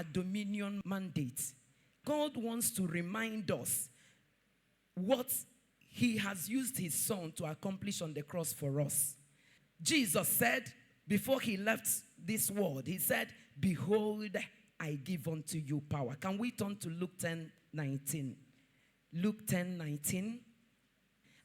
our dominion mandate. God wants to remind us what he has used his son to accomplish on the cross for us. Jesus said, before he left this world, he said, behold, I give unto you power. Can we turn to Luke 10:19? Luke 10:19.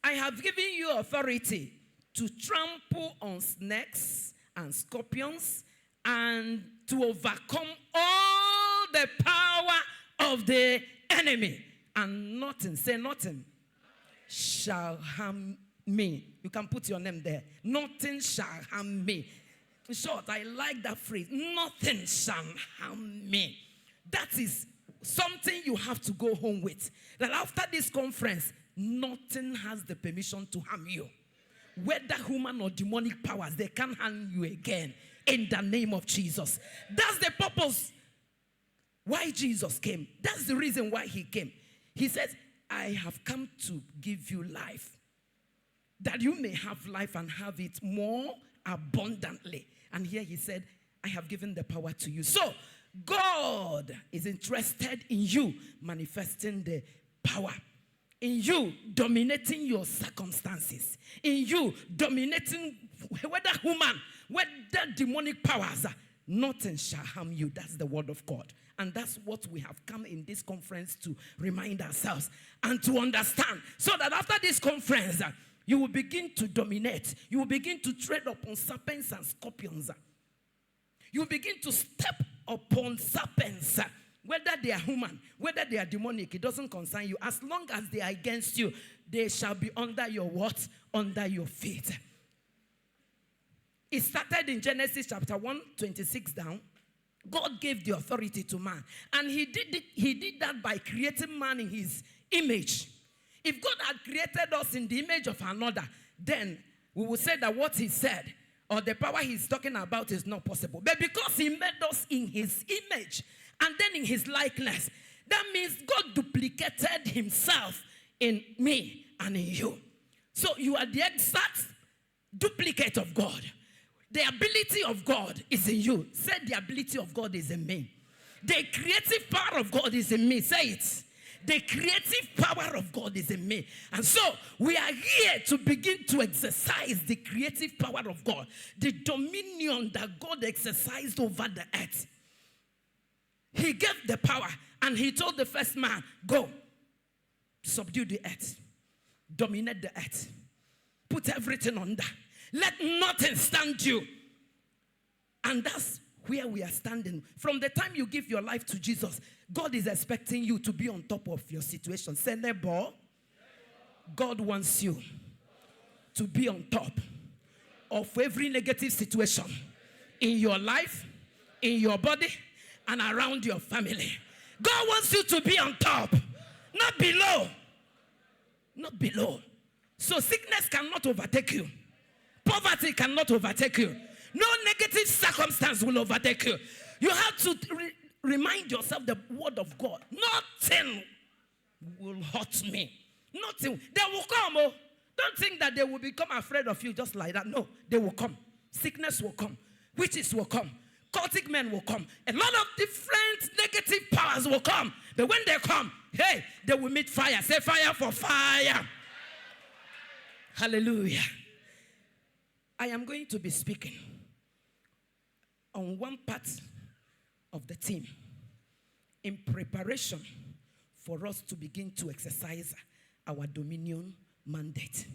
I have given you authority to trample on snakes and scorpions and to overcome all the power of the enemy. And nothing, say nothing, shall harm me. You can put your name there. Nothing shall harm me. In short, I like that phrase. Nothing shall harm me. That is something you have to go home with. That after this conference, nothing has the permission to harm you. Whether human or demonic powers, they can't harm you again. In the name of Jesus. That's the purpose why Jesus came. That's the reason why he came. He says, I have come to give you life, that you may have life and have it more abundantly. And here he said, I have given the power to you. So, God is interested in you manifesting the power, in you dominating your circumstances, in you dominating whether human, whether demonic powers. Nothing shall harm you. That's the word of God. And that's what we have come in this conference to remind ourselves and to understand. So that after this conference, you will begin to dominate. You will begin to tread upon serpents and scorpions. You will begin to step upon serpents. Whether they are human, whether they are demonic, it doesn't concern you. As long as they are against you, they shall be under your what? Under your feet. It started in Genesis chapter 1:26 down. God gave the authority to man. And he did that by creating man in his image. If God had created us in the image of another, then we would say that what he said or the power he's talking about is not possible. But because he made us in his image and then in his likeness, that means God duplicated himself in me and in you. So you are the exact duplicate of God. The ability of God is in you. Say, the ability of God is in me. The creative power of God is in me. Say it. The creative power of God is in me. And so, we are here to begin to exercise the creative power of God. The dominion that God exercised over the earth. He gave the power and he told the first man, go, subdue the earth. Dominate the earth. Put everything under. Let nothing stand you. And that's where we are standing. From the time you give your life to Jesus, God is expecting you to be on top of your situation. Say, neighbor, God wants you to be on top of every negative situation in your life, in your body, and around your family. God wants you to be on top, not below. Not below. So sickness cannot overtake you. Poverty cannot overtake you. No negative circumstance will overtake you. You have to remind yourself the word of God. Nothing will hurt me. Nothing. They will come. Oh. Don't think that they will become afraid of you just like that. No, they will come. Sickness will come. Witches will come. Cultic men will come. A lot of different negative powers will come. But when they come, hey, they will meet fire. Say fire for fire. Hallelujah. I am going to be speaking on one part of the team in preparation for us to begin to exercise our dominion mandate.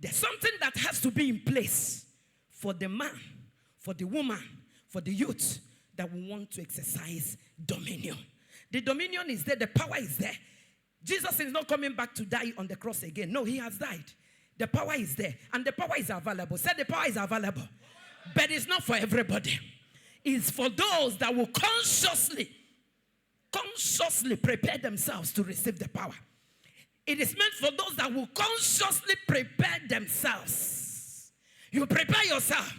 There's something that has to be in place for the man, for the woman, for the youth that we want to exercise dominion. The dominion is there, the power is there. Jesus is not coming back to die on the cross again. No, he has died. The power is there, and the power is available. Say the power is available, but it's not for everybody. It's for those that will consciously prepare themselves to receive the power. It is meant for those that will consciously prepare themselves. You prepare yourself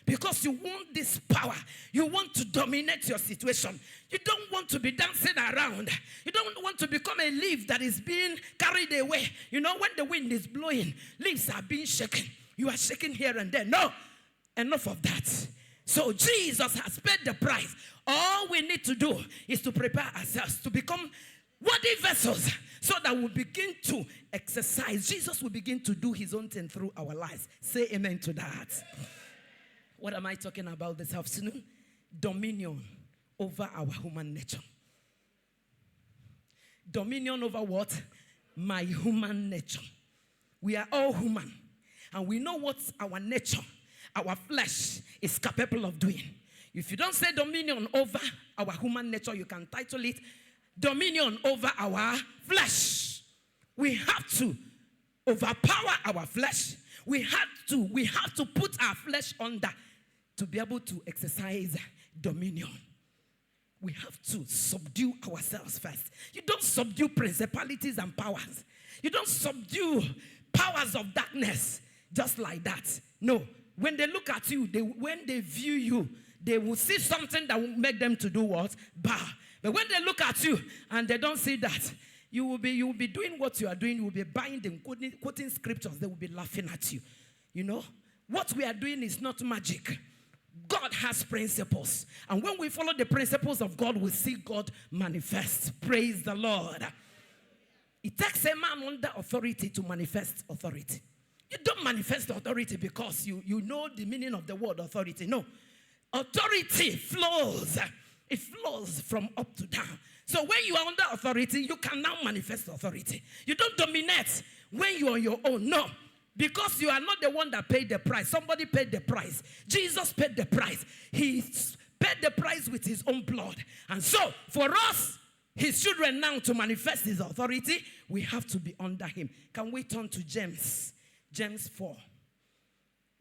because you want this power. You want to dominate your situation. You don't want to be dancing around. You don't want to become a leaf that is being carried away. You know, when the wind is blowing, leaves are being shaken. You are shaking here and there. No, enough of that. So Jesus has paid the price All we need to do is to prepare ourselves to become worthy vessels so that we'll begin to exercise. Jesus will begin to do his own thing through our lives. Say amen to that. What am I talking about this afternoon? Dominion over our human nature. Dominion over what? My human nature. We are all human. And we know what our nature, our flesh is capable of doing. If you don't say dominion over our human nature, you can title it dominion over our flesh. We have to overpower our flesh. We have to put our flesh under to be able to exercise dominion. We have to subdue ourselves first. You don't subdue principalities and powers. You don't subdue powers of darkness just like that. No. When they look at you, when they view you, they will see something that will make them to do what? Bow. But when they look at you and they don't see that, you will be doing what you are doing. You will be binding, quoting scriptures. They will be laughing at you. You know, what we are doing is not magic. God has principles. And when we follow the principles of God, we see God manifest. Praise the Lord. It takes a man under authority to manifest authority. You don't manifest authority because you know the meaning of the word authority. No. Authority flows. It flows from up to down. So when you are under authority, you can now manifest authority. You don't dominate when you are on your own. No. Because you are not the one that paid the price. Somebody paid the price. Jesus paid the price. He paid the price with his own blood. And so, for us, his children now, to manifest his authority, we have to be under him. Can we turn to James? James 4.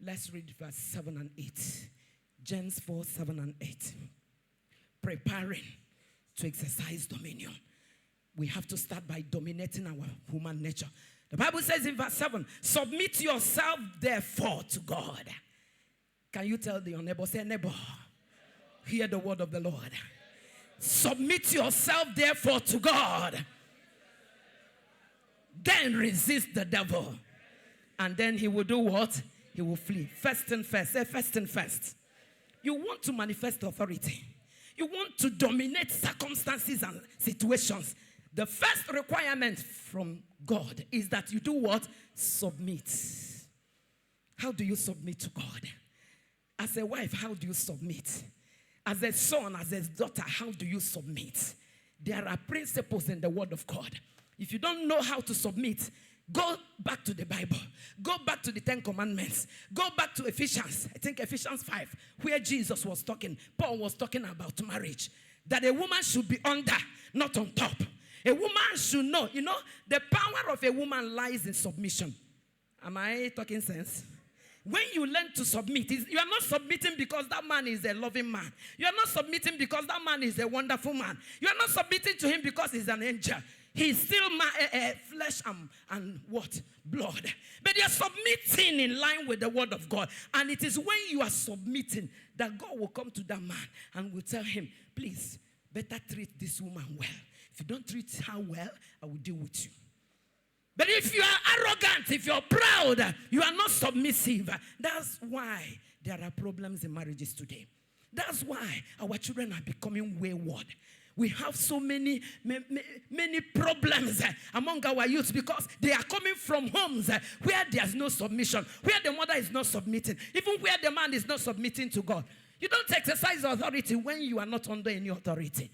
Let's read verse 7 and 8. James 4, 7 and 8. Preparing to exercise dominion. We have to start by dominating our human nature. The Bible says in verse 7, submit yourself therefore to God. Can you tell your neighbor, say neighbor, hear the word of the Lord. Submit yourself therefore to God. Then resist the devil. And then he will do what? He will flee. First and first. Say first and first. You want to manifest authority. You want to dominate circumstances and situations. The first requirement from God is that you do what? Submit. How do you submit to God? As a wife, how do you submit? As a son, as a daughter, how do you submit? There are principles in the word of God. If you don't know how to submit, go back to the Bible. Go back to the 10 Commandments. Go back to Ephesians. I think Ephesians 5, where Jesus was talking. Paul was talking about marriage. That a woman should be under, not on top. A woman should know. You know, the power of a woman lies in submission. Am I talking sense? When you learn to submit, you are not submitting because that man is a loving man. You are not submitting because that man is a wonderful man. You are not submitting to him because he's an angel. He's still flesh and what? Blood. But you are submitting in line with the word of God. And it is when you are submitting that God will come to that man and will tell him, please, better treat this woman well. If you don't treat her well, I will deal with you. But if you are arrogant, if you're proud, you are not submissive. That's why there are problems in marriages today. That's why our children are becoming wayward. We have so many problems among our youth because they are coming from homes where there's no submission, where the mother is not submitting, even where the man is not submitting to God. You don't exercise authority when you are not under any authority.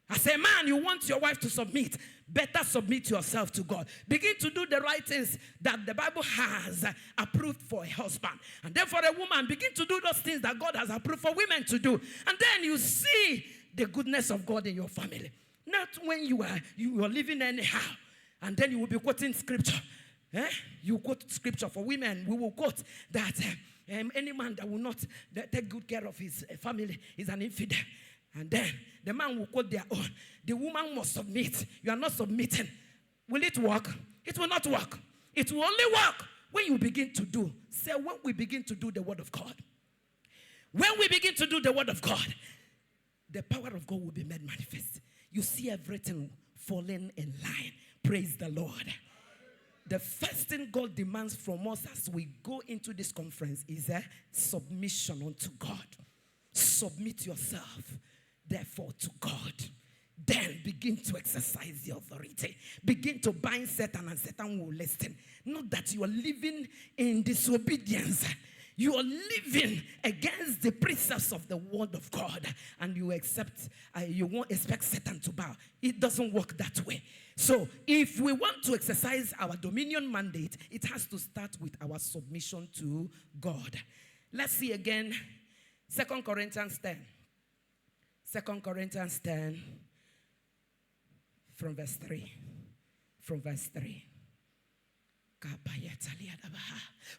As a man, you want your wife to submit. Better submit yourself to God. Begin to do the right things that the Bible has approved for a husband. And then for a woman, begin to do those things that God has approved for women to do. And then you see the goodness of God in your family. Not when you are living anyhow. And then you will be quoting scripture. You quote scripture for women. We will quote that any man that will not take good care of his family is an infidel. And then the man will quote their own. The woman must submit. You are not submitting. Will it work? It will not work. It will only work when you begin to do. Say, when we begin to do the word of God. When we begin to do the word of God, the power of God will be made manifest. You see everything falling in line. Praise the Lord. The first thing God demands from us as we go into this conference is a submission unto God. Submit yourself. therefore to God. Then begin to exercise the authority. Begin to bind Satan, and Satan will listen. Not that you are living in disobedience. You are living against the precepts of the word of God, and you won't expect Satan to bow. It doesn't work that way. So if we want to exercise our dominion mandate, it has to start with our submission to God. Let's see again, 2 Corinthians 10. 2 Corinthians 10, from verse 3. From verse 3.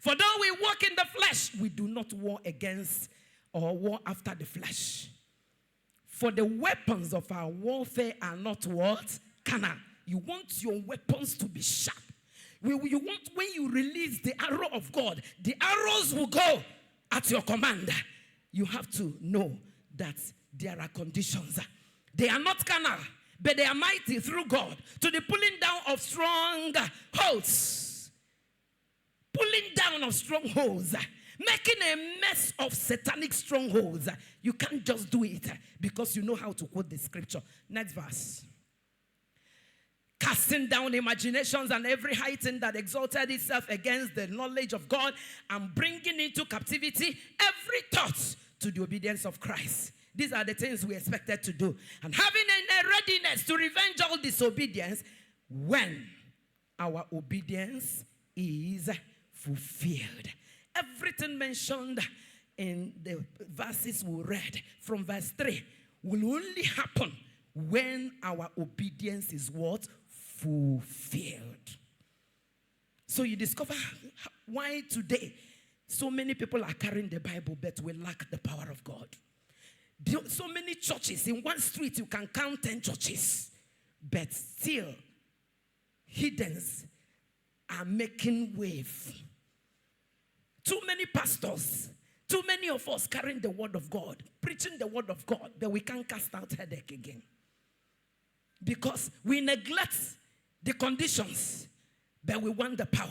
For though we walk in the flesh, we do not war against or war after the flesh. For the weapons of our warfare are not what? Carnal. You want your weapons to be sharp. You want, when you release the arrow of God, the arrows will go at your command. You have to know that there are conditions. They are not carnal, but they are mighty through God to the pulling down of strongholds. Pulling down of strongholds. Making a mess of satanic strongholds. You can't just do it because you know how to quote the scripture. Next verse. Casting down imaginations and every high thing that exalted itself against the knowledge of God, and bringing into captivity every thought to the obedience of Christ. These are the things we expected to do. And having a readiness to revenge all disobedience when our obedience is fulfilled. Everything mentioned in the verses we read from verse 3 will only happen when our obedience is what? Fulfilled. So you discover why today so many people are carrying the Bible, but we lack the power of God. So many churches. In one street you can count 10 churches, but still heathens are making wave. Too many pastors, too many of us carrying the word of God, preaching the word of God, but we can't cast out headache again. Because we neglect the conditions, but we want the power.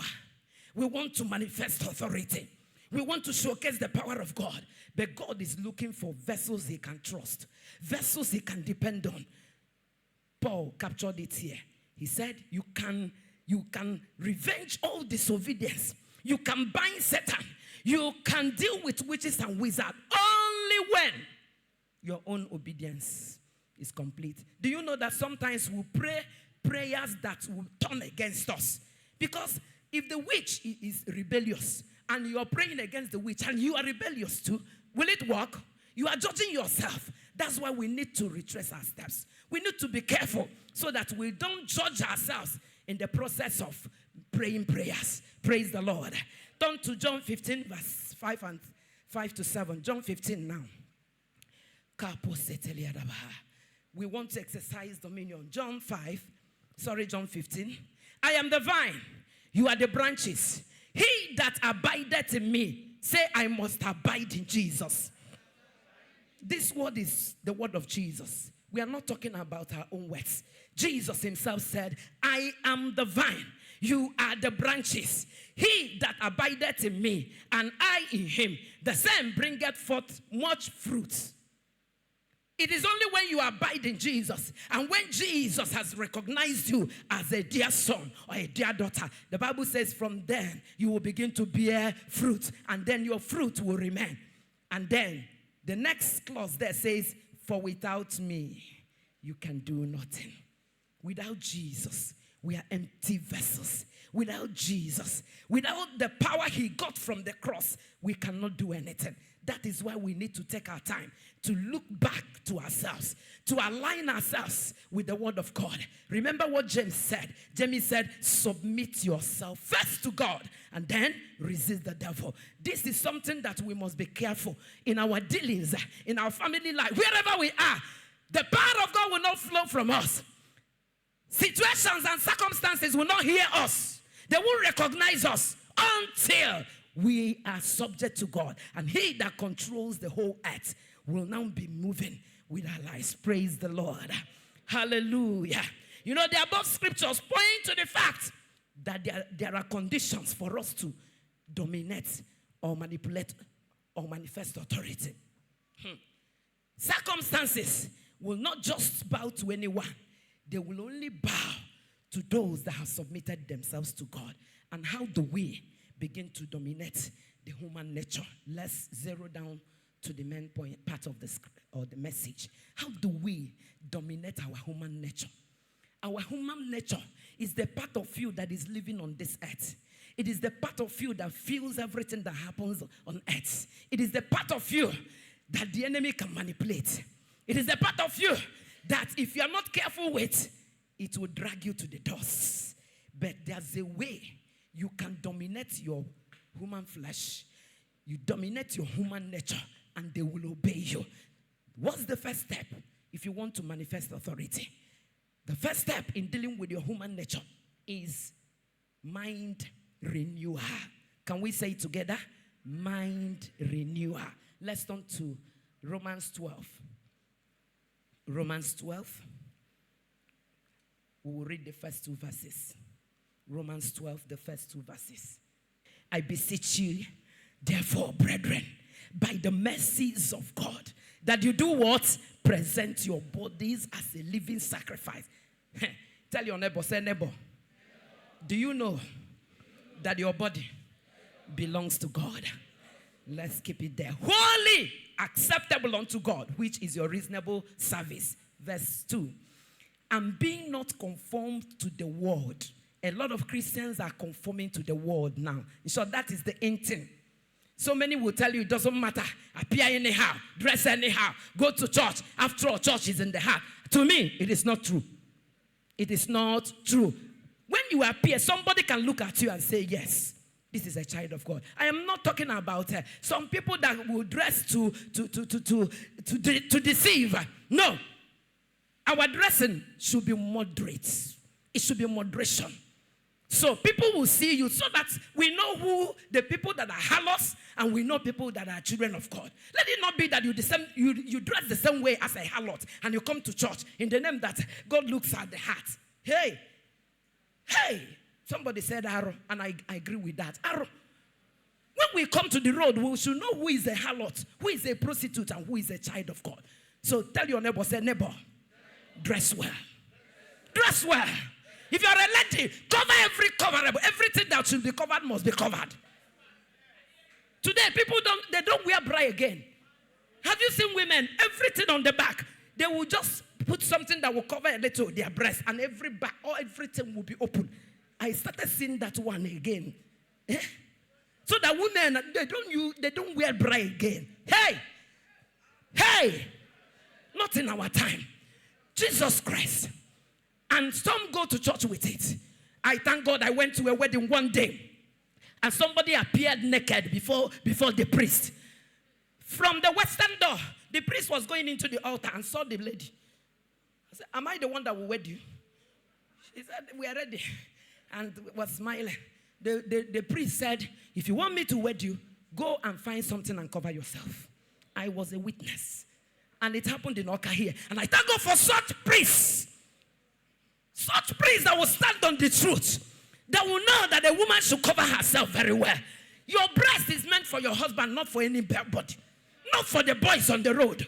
We want to manifest authority. We want to showcase the power of God. But God is looking for vessels he can trust, vessels he can depend on. Paul captured it here. He said, you can revenge all disobedience. You can bind Satan. You can deal with witches and wizards only when your own obedience is complete. Do you know that sometimes we pray prayers that will turn against us? Because if the witch is rebellious and you are praying against the witch and you are rebellious too, will it work? You are judging yourself. That's why we need to retrace our steps. We need to be careful so that we don't judge ourselves in the process of praying prayers. Praise the Lord. Turn to John 15, verse 5 to 7. John 15 now. We want to exercise dominion. John 15. I am the vine, you are the branches. He that abideth in me, say I must abide in Jesus. This word is the word of Jesus. We are not talking about our own words. Jesus himself said, I am the vine, you are the branches. He that abideth in me, and I in him, the same bringeth forth much fruit. It is only when you abide in Jesus, and when Jesus has recognized you as a dear son or a dear daughter, the Bible says from then you will begin to bear fruit, and then your fruit will remain. And then the next clause there says, for without me, you can do nothing. Without Jesus, we are empty vessels. Without Jesus, without the power he got from the cross, we cannot do anything. That is why we need to take our time to look back to ourselves, to align ourselves with the word of God. Remember what James said. James said, submit yourself first to God and then resist the devil. This is something that we must be careful in our dealings, in our family life, wherever we are. The power of God will not flow from us. Situations and circumstances will not hear us. They won't recognize us until we are subject to God. And he that controls the whole earth will now be moving with our lives. Praise the Lord. Hallelujah. You know, the above scriptures point to the fact that there are conditions for us to dominate or manipulate or manifest authority. Circumstances will not just bow to anyone. They will only bow to those that have submitted themselves to God. And how do we begin to dominate the human nature? Let's zero down to the main point, part of the script or the message. How do we dominate our human nature? Our human nature is the part of you that is living on this earth. It is the part of you that feels everything that happens on earth. It is the part of you that the enemy can manipulate. It is the part of you that if you are not careful with, it will drag you to the dust. But there's a way you can dominate your human flesh. You dominate your human nature and they will obey you. What's the first step if you want to manifest authority? The first step in dealing with your human nature is mind renewal. Can we say it together? Mind renewal. Let's turn to Romans 12. Romans 12. We will read the first 2 verses. Romans 12, the first 2 verses. I beseech you, therefore, brethren, by the mercies of God, that you do what? Present your bodies as a living sacrifice. Tell your neighbor, say neighbor. Do you know that your body belongs to God? Let's keep it there. Holy, acceptable unto God, which is your reasonable service. Verse 2. And being not conformed to the world. A lot of Christians are conforming to the world now. So that is the end thing. So many will tell you it doesn't matter. Appear anyhow, dress anyhow, go to church. After all, church is in the heart. To me, it is not true. It is not true. When you appear, somebody can look at you and say, yes, this is a child of God. I am not talking about some people that will dress to deceive. No. Our dressing should be moderate. It should be moderation. So people will see you so that we know who the people that are harlots and we know people that are children of God. Let it not be that you dress the same way as a harlot and you come to church in the name that God looks at the heart. Hey, somebody said arrow, and I agree with that. Arrow. When we come to the road, we should know who is a harlot, who is a prostitute, and who is a child of God. So tell your neighbor, say neighbor, dress well. Dress well. If you are a lady, cover every coverable. Everything that should be covered must be covered. Today, people don't wear bra again. Have you seen women? Everything on the back. They will just put something that will cover a little their breast, and every back or everything will be open. I started seeing that one again. So that women, they don't wear bra again. Hey, not in our time. Jesus Christ. And some go to church with it. I thank God I went to a wedding one day. And somebody appeared naked before the priest. From the western door, the priest was going into the altar and saw the lady. I said, am I the one that will wed you? She said, we are ready. And was smiling. The priest said, if you want me to wed you, go and find something and cover yourself. I was a witness. And it happened in Awka here. And I thank God for such priests. Such priests that will stand on the truth. That will know that a woman should cover herself very well. Your breast is meant for your husband, not for anybody. Not for the boys on the road.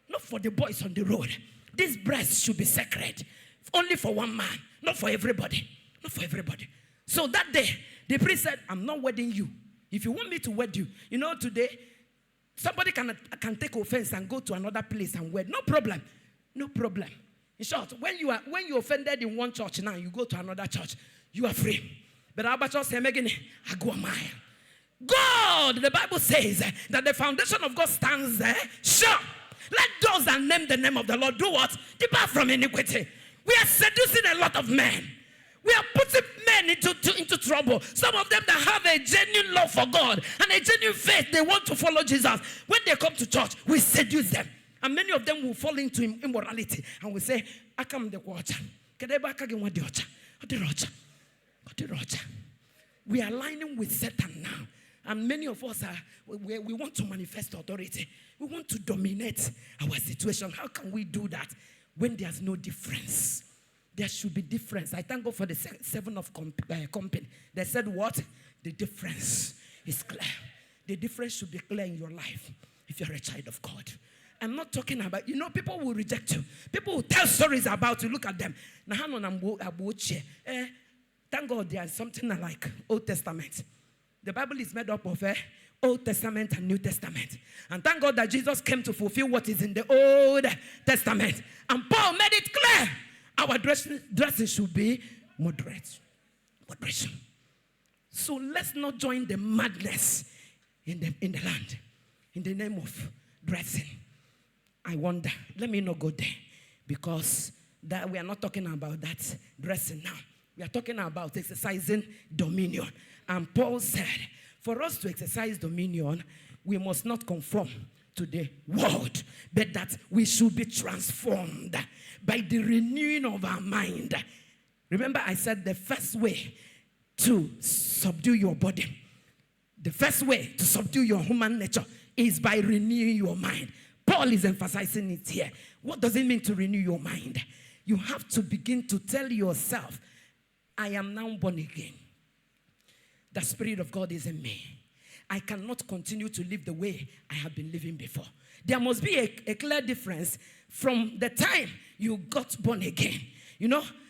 Not for the boys on the road. This breast should be sacred. Only for one man. Not for everybody. Not for everybody. So that day, the priest said, I'm not wedding you. If you want me to wed you, you know, today, somebody can take offense and go to another place and wed. No problem. No problem. In short, when you offended in one church now, you go to another church, you are free. But Abba church say, I go a mile. God, the Bible says that the foundation of God stands there. Sure. Let those that name the name of the Lord do what? Depart from iniquity. We are seducing a lot of men. We are putting men into trouble. Some of them that have a genuine love for God and a genuine faith, they want to follow Jesus. When they come to church, we seduce them. And many of them will fall into immorality. And we say, I come the water. We are aligning with Satan now. And many of us we want to manifest authority. We want to dominate our situation. How can we do that when there's no difference? There should be difference. I thank God for the 7 of company. They said what? The difference is clear. The difference should be clear in your life if you're a child of God. I'm not talking about, people will reject you. People will tell stories about you. Look at them. Thank God there is something like Old Testament. The Bible is made up of Old Testament and New Testament. And thank God that Jesus came to fulfill what is in the Old Testament. And Paul made it clear. Our dressing should be moderate. Moderation. So let's not join the madness in the land in the name of dressing. I wonder. Let me not go there because that we are not talking about that dressing now. We are talking about exercising dominion. And Paul said, for us to exercise dominion, we must not conform to the world, but that we should be transformed by the renewing of our mind. Remember, I said the first way to subdue your body, the first way to subdue your human nature is by renewing your mind. Paul is emphasizing it here. What does it mean to renew your mind? You have to begin to tell yourself, I am now born again. The Spirit of God is in me. I cannot continue to live the way I have been living before. There must be a clear difference from the time you got born again.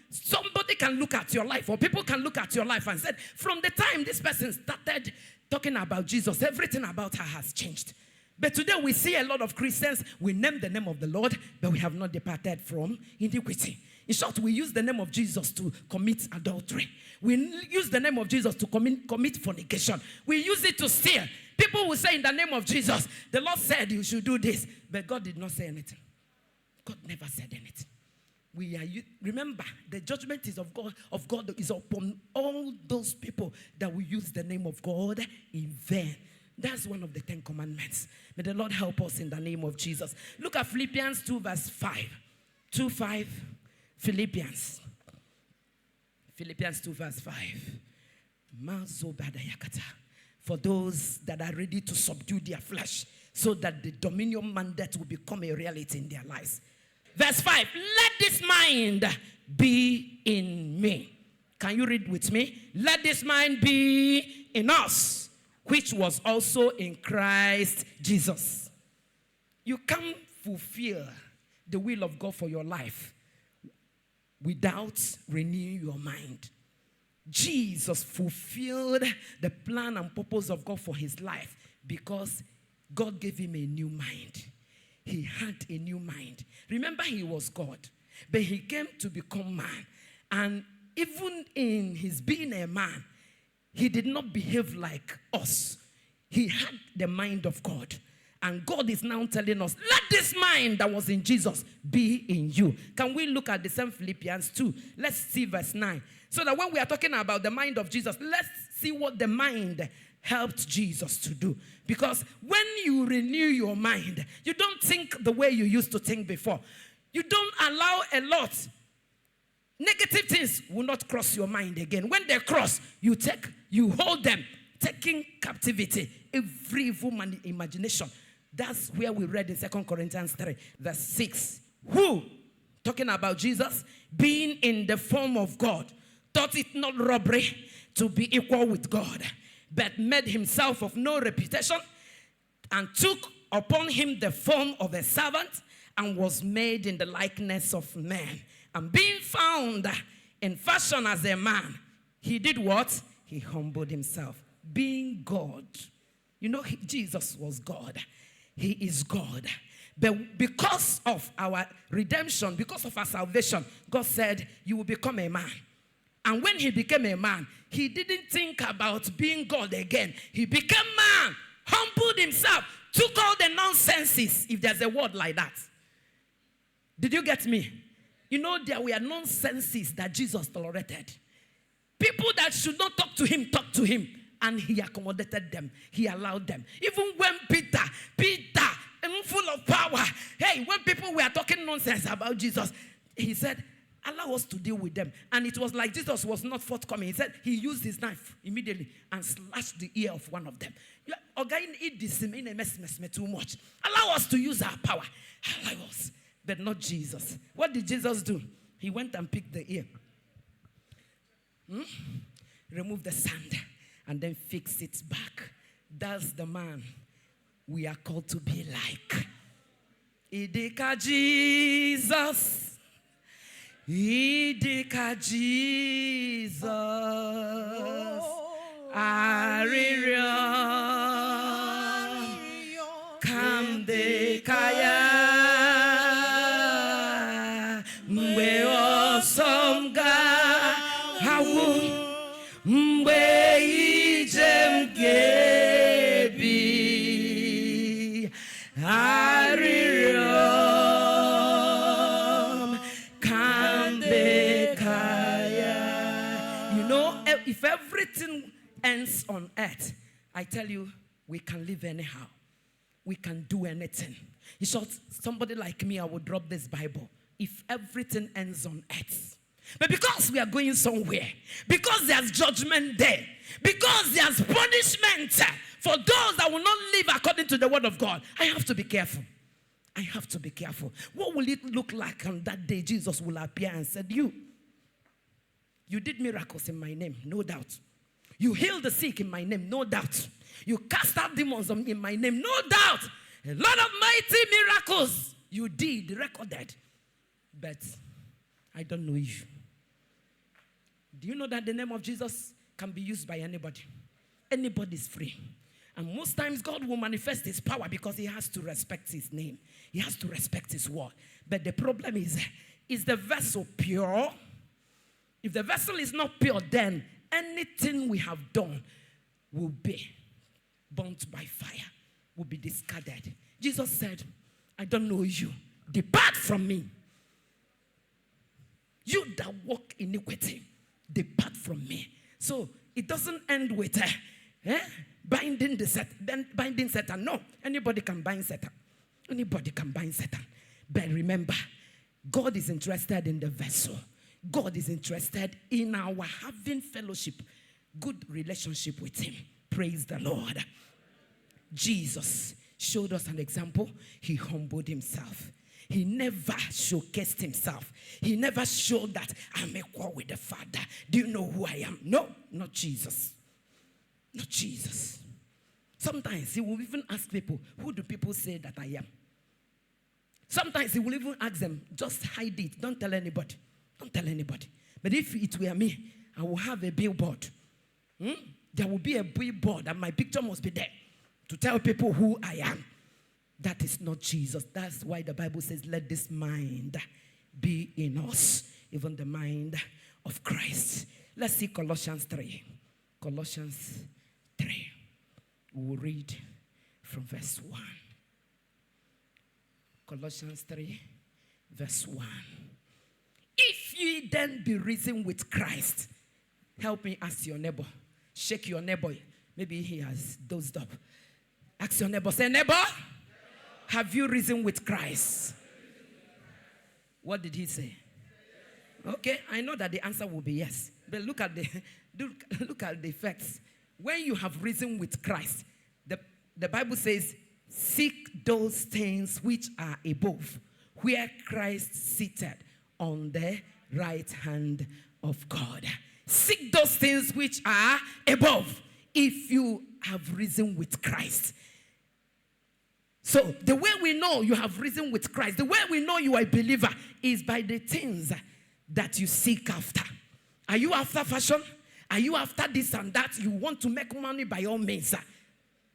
Somebody can look at your life, or people can look at your life and say, from the time this person started talking about Jesus, everything about her has changed. But today we see a lot of Christians, we name the name of the Lord, but we have not departed from iniquity. In short, we use the name of Jesus to commit adultery. We use the name of Jesus to commit fornication. We use it to steal. People will say in the name of Jesus, the Lord said you should do this, but God did not say anything. God never said anything. Remember, the judgment is of God is upon all those people that will use the name of God in vain. That's one of the 10 commandments. May the Lord help us in the name of Jesus. Look at Philippians 2 verse 5. 2:5. Philippians 2 verse 5. For those that are ready to subdue their flesh so that the dominion mandate will become a reality in their lives. Verse 5. Let this mind be in me. Can you read with me? Let this mind be in us, which was also in Christ Jesus. You can't fulfill the will of God for your life without renewing your mind. Jesus fulfilled the plan and purpose of God for his life because God gave him a new mind. He had a new mind. Remember, he was God, but he came to become man. And even in his being a man, he did not behave like us. He had the mind of God. And God is now telling us, let this mind that was in Jesus be in you. Can we look at the same Philippians 2? Let's see verse 9. So that when we are talking about the mind of Jesus, let's see what the mind helped Jesus to do. Because when you renew your mind, you don't think the way you used to think before. You don't allow a lot. Negative things will not cross your mind again. When they cross, you hold them, taking captivity every evil imagination. That's where we read in 2 Corinthians 3, verse 6. Who, talking about Jesus, being in the form of God, thought it not robbery to be equal with God, but made himself of no reputation, and took upon him the form of a servant, and was made in the likeness of man. And being found in fashion as a man, he did what? He humbled himself. Being God. Jesus was God. He is God. But because of our redemption, because of our salvation, God said, you will become a man. And when he became a man, he didn't think about being God again. He became man, humbled himself, took all the nonsenses, if there's a word like that. Did you get me? There were nonsenses that Jesus tolerated. People that should not talk to him, and he accommodated them. He allowed them. Even when Peter, full of power, when people were talking nonsense about Jesus, he said, allow us to deal with them. And it was like Jesus was not forthcoming. He said he used his knife immediately and slashed the ear of one of them. Too much. Allow us to use our power. Allow us. But not Jesus. What did Jesus do? He went and picked the ear. Removed the sand and then fixed it back. That's the man we are called to be like. Idika Jesus. Idika Jesus. Aririo. Kamdekaya. Mwe osomga. Hawu. Mwe ijem gebi. Arirom. Kamdekaya. You know, if everything ends on earth, I tell you, we can live anyhow. We can do anything. In short, somebody like me, I would drop this Bible if everything ends on earth. But because we are going somewhere, because there's judgment there, because there's punishment for those that will not live according to the word of God, I have to be careful. I have to be careful. What will it look like on that day? Jesus will appear and said, you did miracles in my name, no doubt. You healed the sick in my name, no doubt. You cast out demons in my name, no doubt. A lot of mighty miracles you did, recorded. But I don't know you. Do you know that the name of Jesus can be used by anybody? Anybody is free. And most times God will manifest his power because he has to respect his name. He has to respect his word. But the problem is the vessel pure? If the vessel is not pure, then anything we have done will be burnt by fire, will be discarded. Jesus said, I don't know you. Depart from me. You that walk iniquity, depart from me. So it doesn't end with binding Satan. No, anybody can bind Satan. Anybody can bind Satan. But remember, God is interested in the vessel. God is interested in our having fellowship, good relationship with him. Praise the Lord. Jesus showed us an example. He humbled himself. He never showcased himself. He never showed that I'm equal with the Father. Do you know who I am? No, not Jesus. Not Jesus. Sometimes he will even ask people, who do people say that I am? Sometimes he will even ask them, just hide it. Don't tell anybody. Don't tell anybody. But if it were me, I will have a billboard. There will be a billboard and my picture must be there to tell people who I am. That is not Jesus. That's why the Bible says, let this mind be in us, even the mind of Christ. Let's see Colossians 3. Colossians 3. We'll read from verse 1. Colossians 3, verse 1. If ye then be risen with Christ, help me ask your neighbor. Shake your neighbor. Maybe he has dozed up. Ask your neighbor. Say, neighbor, have you risen with Christ? What did he say? Okay, I know that the answer will be yes. But look at the facts. When you have risen with Christ, the Bible says, seek those things which are above, where Christ seated on the right hand of God. Seek those things which are above, if you have risen with Christ. So the way we know you have risen with Christ, the way we know you are a believer, is by the things that you seek after. Are you after fashion? Are you after this and that? You want to make money by all means.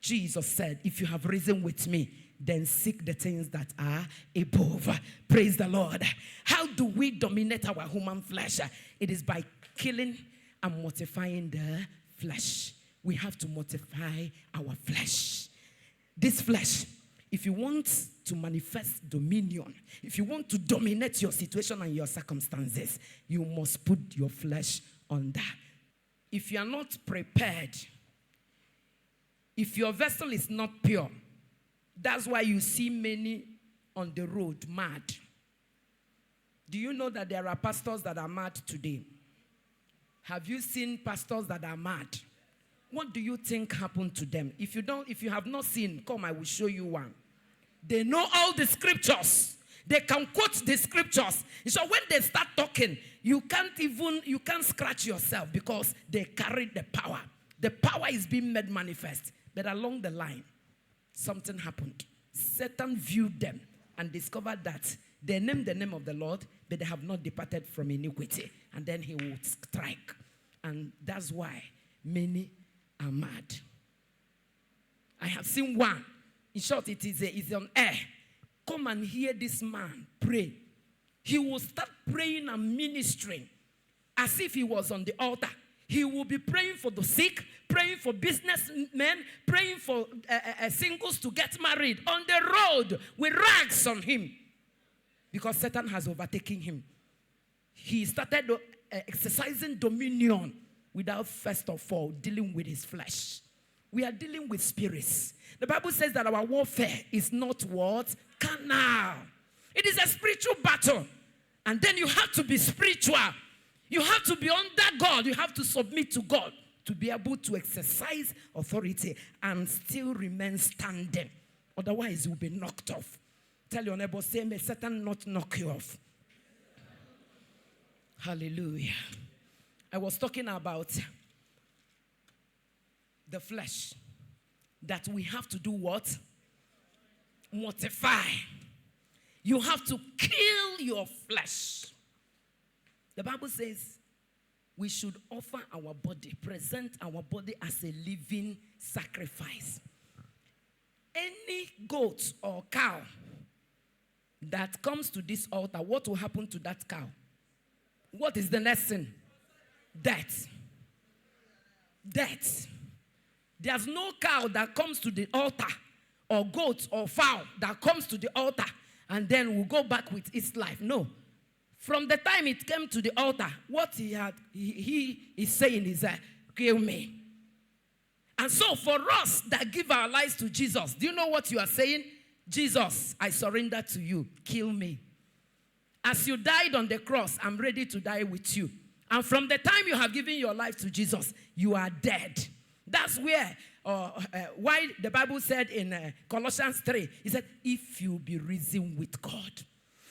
Jesus said, if you have risen with me, then seek the things that are above. Praise the Lord. How do we dominate our human flesh? It is by killing and mortifying the flesh. We have to mortify our flesh. This flesh, if you want to manifest dominion, if you want to dominate your situation and your circumstances, you must put your flesh under. If you are not prepared, if your vessel is not pure, that's why you see many on the road mad. Do you know that there are pastors that are mad today? Have you seen pastors that are mad? What do you think happened to them? If you have not seen, come, I will show you one. They know all the scriptures. They can quote the scriptures. So when they start talking, you can't scratch yourself because they carry the power. The power is being made manifest. But along the line, something happened. Satan viewed them and discovered that they named the name of the Lord, but they have not departed from iniquity. And then he will strike. And that's why many are mad. I have seen one. In short, it is on air. Come and hear this man pray. He will start praying and ministering as if he was on the altar. He will be praying for the sick, praying for businessmen, praying for singles to get married on the road with rags on him. Because Satan has overtaken him. He started exercising dominion without first of all dealing with his flesh. We are dealing with spirits. The Bible says that our warfare is not what? Carnal. It is a spiritual battle. And then you have to be spiritual. You have to be under God. You have to submit to God to be able to exercise authority and still remain standing. Otherwise, you'll be knocked off. Tell your neighbor, say, may Satan not knock you off. Hallelujah. I was talking about the flesh. That we have to do what? Mortify. You have to kill your flesh. The Bible says we should offer our body, present our body as a living sacrifice. Any goat or cow that comes to this altar, what will happen to that cow? What is the next thing? Death. Death. There's no cow that comes to the altar, or goat or fowl that comes to the altar and then will go back with its life. No. From the time it came to the altar, what he is saying is, kill me. And so for us that give our lives to Jesus, do you know what you are saying? Jesus, I surrender to you. Kill me. As you died on the cross, I'm ready to die with you. And from the time you have given your life to Jesus, you are dead. That's where, why the Bible said in Colossians 3, he said, if you be risen with God.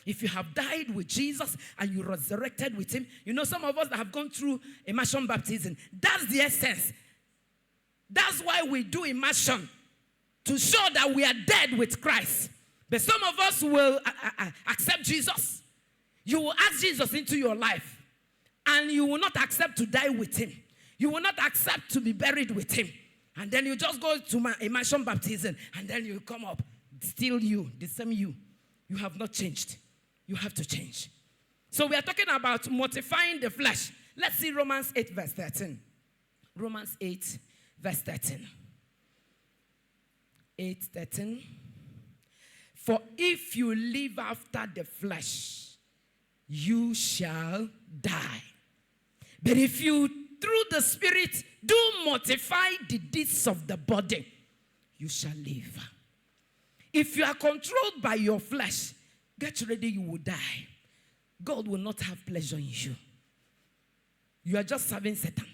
If you have died with Jesus and you resurrected with him, you know, some of us that have gone through immersion baptism, that's the essence. That's why we do immersion, to show that we are dead with Christ. But some of us will accept Jesus. You will ask Jesus into your life, and you will not accept to die with him. You will not accept to be buried with him. And then you just go to immersion baptism, and then you come up. Still you, the same you. You have not changed. You have to change. So we are talking about mortifying the flesh. Let's see Romans 8 verse 13. Romans 8 verse 13. 8:13. For if you live after the flesh, you shall die. But if you through the Spirit do mortify the deeds of the body, you shall live. If you are controlled by your flesh, get ready, you will die. God will not have pleasure in you. You are just serving Satan.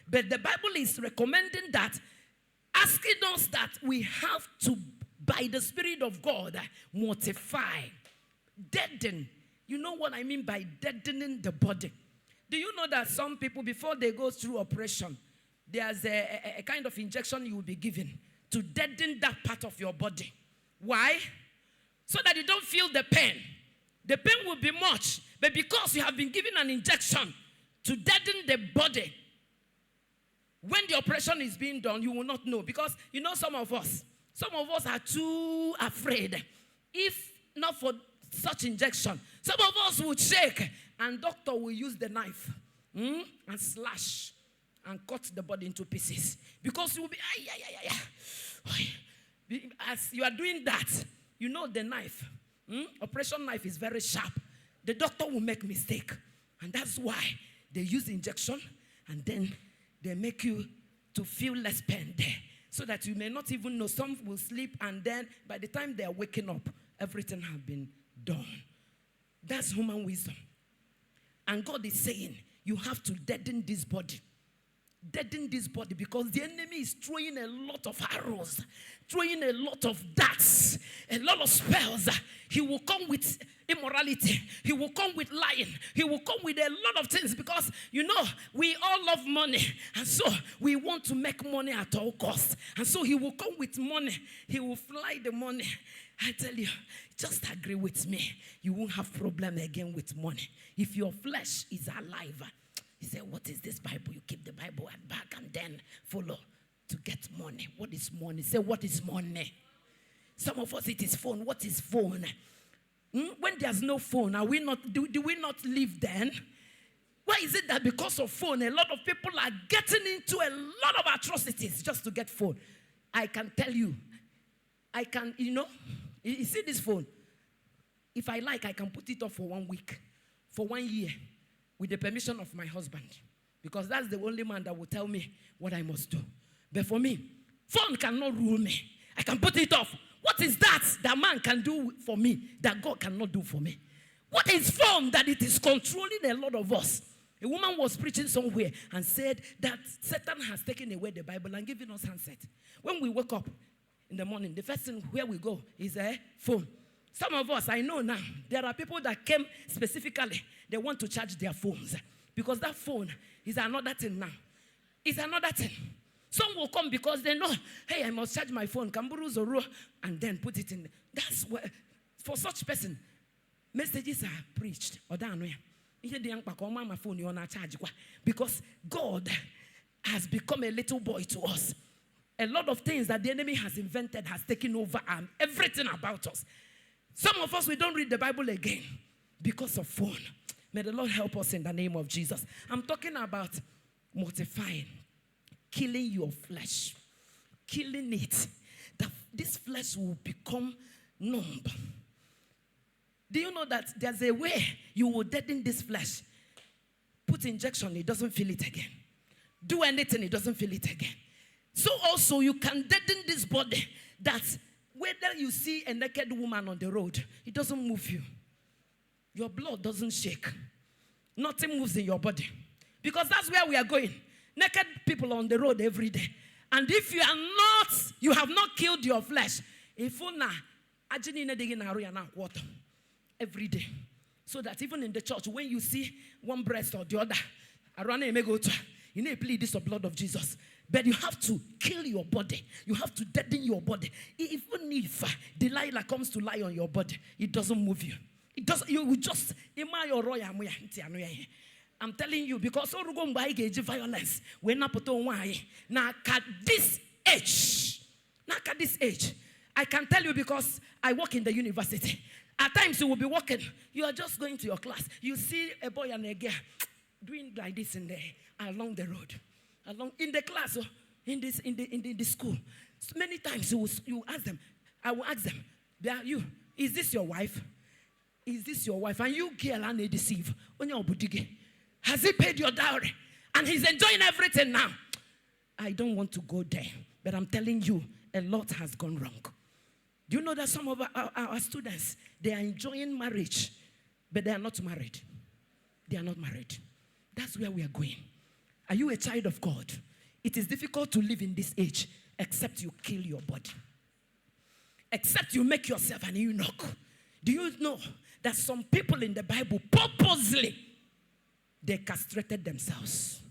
But the Bible is recommending that, asking us that we have to, by the Spirit of God, mortify, deaden. You know what I mean by deadening the body? Do you know that some people, before they go through operation, there's a kind of injection you will be given to deaden that part of your body? Why? So that you don't feel the pain. The pain will be much, but because you have been given an injection to deaden the body, when the operation is being done, you will not know. Because, you know, some of us are too afraid. If not for such injection, some of us would shake, and doctor will use the knife and slash and cut the body into pieces. Because you will be, as you are doing that, you know the knife, operation knife is very sharp. The doctor will make mistake. And that's why they use injection, and then they make you to feel less pain there. So that you may not even know. Some will sleep, and then by the time they are waking up, everything has been done. That's human wisdom. And God is saying, you have to deaden this body. Deaden this body, because the enemy is throwing a lot of arrows, throwing a lot of darts, a lot of spells. He will come with immorality. He will come with lying. He will come with a lot of things, because, you know, we all love money. And so we want to make money at all costs. And so he will come with money. He will fly the money. I tell you, just agree with me. You won't have problem again with money. If your flesh is alive, he said, what is this Bible? You keep the Bible at back and then follow to get money. What is money? Say, what is money? Some of us, it is phone. What is phone? When there's no phone, are we not? Do we not live then? Why is it that because of phone, a lot of people are getting into a lot of atrocities just to get phone? I can tell you, you see this phone? If I like, I can put it off for 1 week, for 1 year, with the permission of my husband. Because that's the only man that will tell me what I must do. But for me, phone cannot rule me. I can put it off. What is that man can do for me that God cannot do for me? What is phone that it is controlling a lot of us? A woman was preaching somewhere and said that Satan has taken away the Bible and given us handset. When we wake up in the morning, the first thing where we go is a phone. Some of us, I know now, there are people that came specifically, they want to charge their phones. Because that phone is another thing now. It's another thing. Some will come because they know, hey, I must charge my phone, Kamburu Zoro, and then put it in. That's where, for such person, messages are preached. Because God has become a little boy to us. A lot of things that the enemy has invented has taken over and everything about us. Some of us, we don't read the Bible again because of phone. May the Lord help us in the name of Jesus. I'm talking about mortifying, killing your flesh, killing it. That this flesh will become numb. Do you know that there's a way you will deaden this flesh? Put injection, it doesn't feel it again. Do anything, it doesn't feel it again. So also you can deaden this body that whether you see a naked woman on the road, it doesn't move you. Your blood doesn't shake. Nothing moves in your body. Because that's where we are going. Naked people on the road every day. And if you have not killed your flesh, every day. So that even in the church, when you see one breast or the other, you need to plead this blood of Jesus. But you have to kill your body. You have to deaden your body. Even if Delilah comes to lie on your body, it doesn't move you. It doesn't. You will just. I'm telling you, because violence, we're not put on why. Now at this age, I can tell you because I work in the university. At times you will be walking, you are just going to your class. You see a boy and a girl doing like this along the road, in the class, in the school. So many times you ask them. I will ask them, is this your wife? Is this your wife? And you girl and they deceive. Has he paid your dowry? And he's enjoying everything now. I don't want to go there, but I'm telling you, a lot has gone wrong. Do you know that some of our students, they are enjoying marriage, but they are not married? They are not married. That's where we are going. Are you a child of God? It is difficult to live in this age except you kill your body. Except you make yourself an eunuch. Do you know that some people in the Bible purposely, they castrated themselves?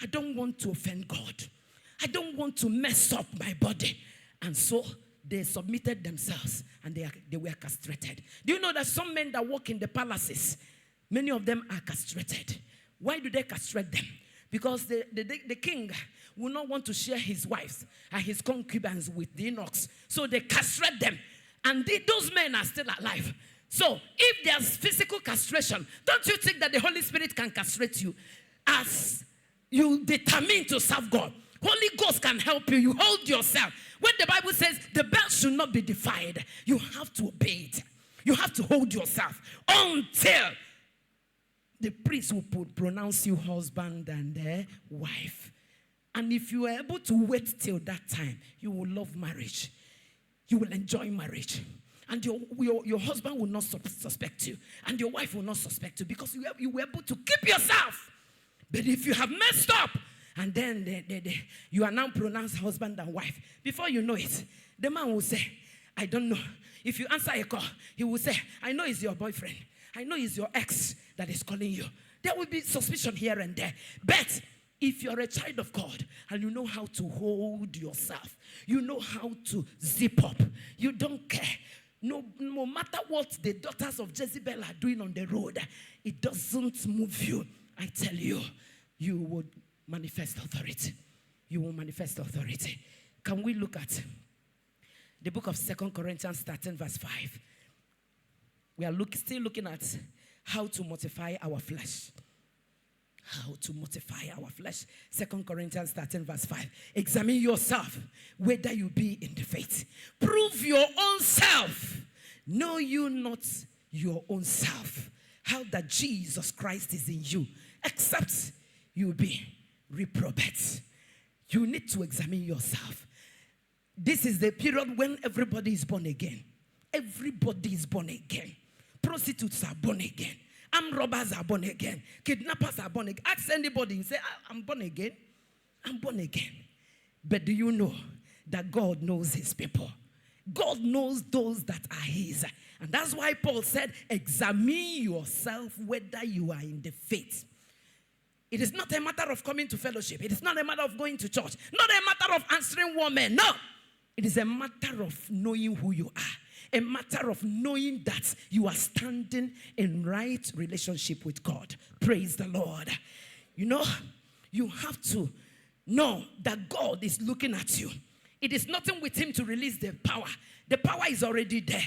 I don't want to offend God. I don't want to mess up my body. And so they submitted themselves and they were castrated. Do you know that some men that work in the palaces, many of them are castrated? Why do they castrate them? Because the king will not want to share his wives and his concubines with the eunuchs. So they castrate them. And those men are still alive. So if there's physical castration, don't you think that the Holy Spirit can castrate you as you determine to serve God? Holy Ghost can help you. You hold yourself. When the Bible says the belt should not be defied, you have to obey it. You have to hold yourself until the priest will pronounce you husband and wife. And if you are able to wait till that time, you will love marriage. You will enjoy marriage. And your husband will not suspect you. And your wife will not suspect you because you were able to keep yourself. But if you have messed up, and then you are now pronounced husband and wife, before you know it, the man will say, I don't know. If you answer a call, he will say, I know it's your boyfriend. I know it's your ex that is calling you. There will be suspicion here and there. But if you're a child of God and you know how to hold yourself, you know how to zip up, you don't care. No matter what the daughters of Jezebel are doing on the road, it doesn't move you. I tell you, you will manifest authority. You will manifest authority. Can we look at the book of 2 Corinthians 13 verse 5? We are still looking at how to mortify our flesh. How to mortify our flesh. 2 Corinthians 13 verse 5. Examine yourself, whether you be in the faith. Prove your own self. Know you not your own self. How that Jesus Christ is in you. Except you be reprobate. You need to examine yourself. This is the period when everybody is born again. Everybody is born again. Prostitutes are born again. Armed robbers are born again. Kidnappers are born again. Ask anybody, you say, I'm born again. I'm born again. But do you know that God knows his people? God knows those that are his. And that's why Paul said, examine yourself whether you are in the faith. It is not a matter of coming to fellowship. It is not a matter of going to church. Not a matter of answering women. No. It is a matter of knowing who you are. A matter of knowing that you are standing in right relationship with God. Praise the Lord. You know, you have to know that God is looking at you. It is nothing with him to release the power. The power is already there.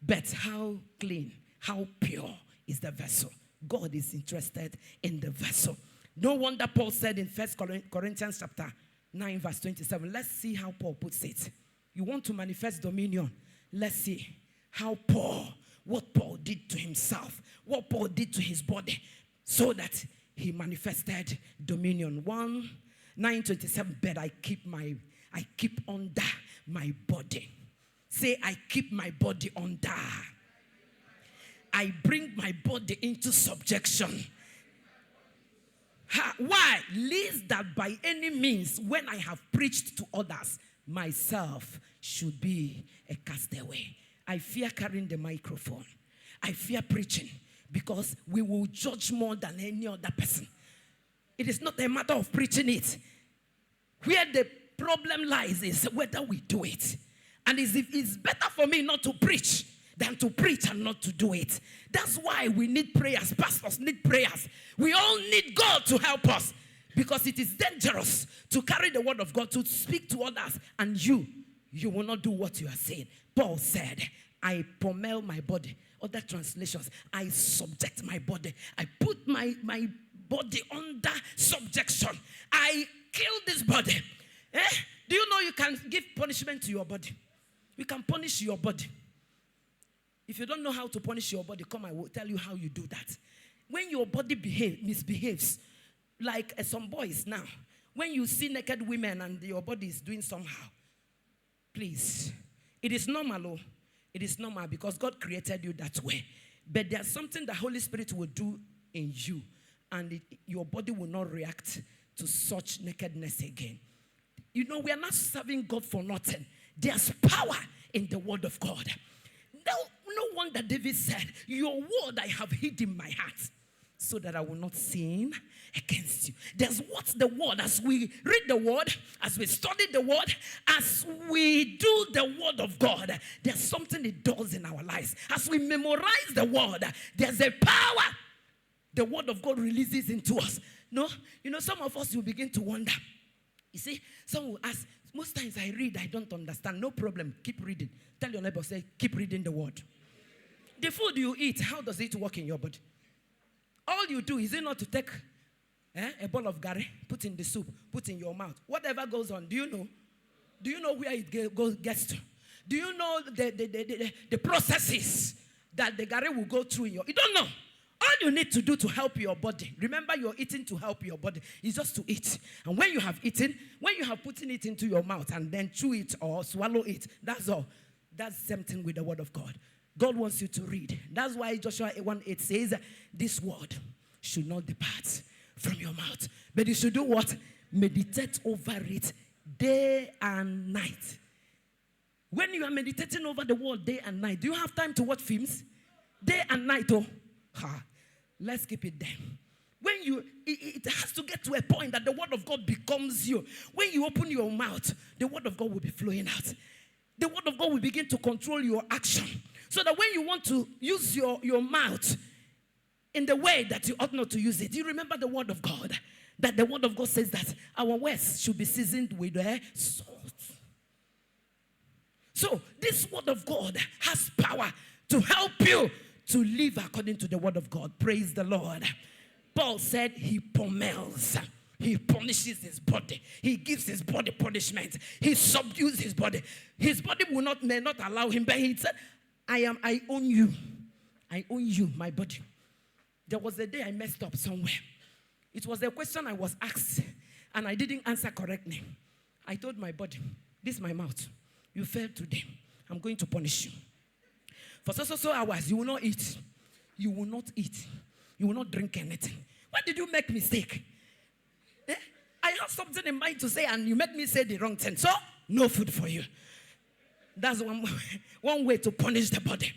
But how clean, how pure is the vessel? God is interested in the vessel. No wonder Paul said in 1 Corinthians chapter 9 verse 27. Let's see how Paul puts it. You want to manifest dominion. Let's see how what Paul did to himself, what Paul did to his body, so that he manifested dominion. 9:27. But I keep under my body. Say, I keep my body under. I bring my body into subjection. Why? Lest that by any means, when I have preached to others, myself should be a castaway. I fear carrying the microphone. I fear preaching because we will judge more than any other person. It is not a matter of preaching it. Where the problem lies is whether we do it. And it's better for me not to preach than to preach and not to do it. That's why we need prayers. Pastors need prayers. We all need God to help us. Because it is dangerous to carry the word of God, to speak to others, and you will not do what you are saying. Paul said, I pommel my body. Other translations, I subject my body. I put my body under subjection. I kill this body. Do you know you can give punishment to your body? You can punish your body. If you don't know how to punish your body, come, I will tell you how you do that. When your body misbehaves, like some boys now, when you see naked women and your body is doing somehow, please, it is normal. It is normal because God created you that way. But there's something the Holy Spirit will do in you, and your body will not react to such nakedness again. You know, we are not serving God for nothing. There's power in the word of God. No wonder David said, your word I have hid in my heart, so that I will not sin against you. There's what's the word. As we read the word, as we study the word, as we do the word of God, there's something it does in our lives. As we memorize the word, there's a power the word of God releases into us. No, you know, some of us will begin to wonder. You see, some will ask, most times I read, I don't understand. No problem, keep reading. Tell your neighbor, say, keep reading the word. The food you eat, how does it work in your body? All you do, is it not to take a bowl of gari, put in the soup, put in your mouth. Whatever goes on, do you know? Do you know where it gets to? Do you know the processes that the gari will go through in your... You don't know. All you need to do to help your body, remember you're eating to help your body, is just to eat. And when you have eaten, when you have put it into your mouth and then chew it or swallow it, that's all. That's the same thing with the word of God. God wants you to read. That's why Joshua 1:8 says, this word should not depart from your mouth. But you should do what? Meditate over it day and night. When you are meditating over the word day and night, do you have time to watch films? Day and night, oh. Let's keep it there. When it has to get to a point that the word of God becomes you. When you open your mouth, the word of God will be flowing out. the word of God will begin to control your action. So that when you want to use your mouth in the way that you ought not to use it, you remember the word of God. That the word of God says that our words should be seasoned with salt. So this word of God has power to help you to live according to the word of God. Praise the Lord. Paul said he pummels. He punishes his body. He gives his body punishment. He subdues his body. His body may not allow him, but he said, I own you. I own you, my body. There was a day I messed up somewhere. It was a question I was asked, and I didn't answer correctly. I told my body, this is my mouth. You failed today. I'm going to punish you. For so hours, you will not eat. You will not eat. You will not drink anything. Why did you make mistake? I have something in mind to say, and you made me say the wrong thing. So, no food for you. That's one way to punish the body.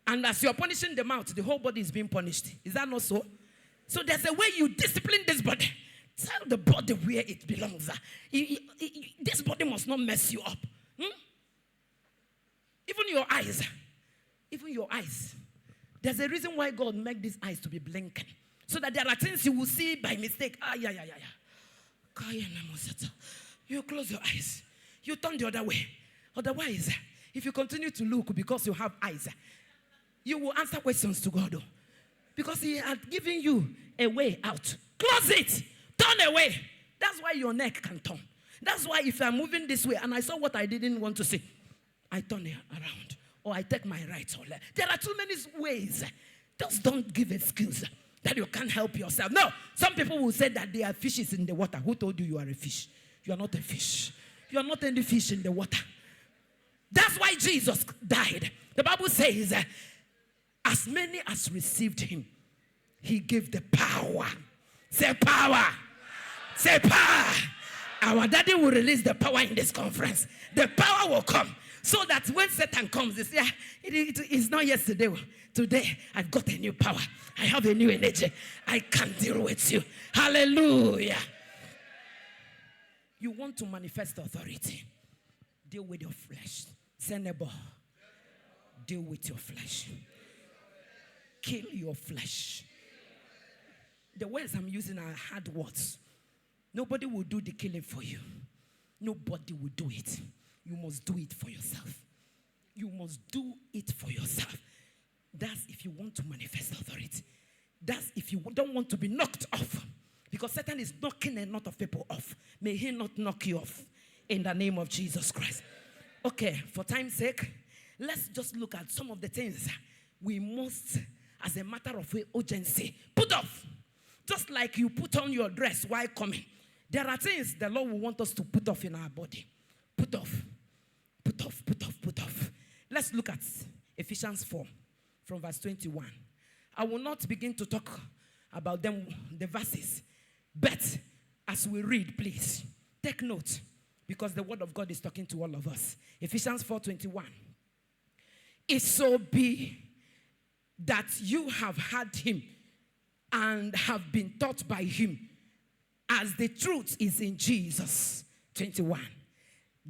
And as you're punishing the mouth, the whole body is being punished. Is that not so? So there's a way you discipline this body. Tell the body where it belongs. This body must not mess you up. Even your eyes. Even your eyes. There's a reason why God made these eyes to be blinking. So that there are things you will see by mistake. You close your eyes. You turn the other way. Otherwise, if you continue to look because you have eyes, you will answer questions to God. Because he had given you a way out. Close it. Turn away. That's why your neck can turn. That's why if I'm moving this way and I saw what I didn't want to see, I turn around. Or I take my right or left. There are too many ways. Just don't give excuse that you can't help yourself. No. Some people will say that there are fishes in the water. Who told you you are a fish? You are not a fish. You are not any fish in the water. That's why Jesus died. The Bible says, as many as received him, he gave the power. Say power. Say power. Our daddy will release the power in this conference. The power will come. So that when Satan comes, they say, it's not yesterday. Today, I've got a new power. I have a new energy. I can deal with you. Hallelujah. You want to manifest authority. Deal with your flesh. Say neighbor. Deal with your flesh. Kill your flesh. The words I'm using are hard words. Nobody will do the killing for you. Nobody will do it. You must do it for yourself. You must do it for yourself. That's if you want to manifest authority. That's if you don't want to be knocked off. Because Satan is knocking a lot of people off. May he not knock you off. In the name of Jesus Christ. Okay, for time's sake, let's just look at some of the things we must, as a matter of urgency, put off. Just like you put on your dress while coming. There are things the Lord will want us to put off in our body. Put off. Put off, put off, put off. Let's look at Ephesians 4 from verse 21. I will not begin to talk about them, the verses. But as we read, please, take note. Because the word of God is talking to all of us. Ephesians 4:21. If so be that you have heard him and have been taught by him, as the truth is in Jesus. 21.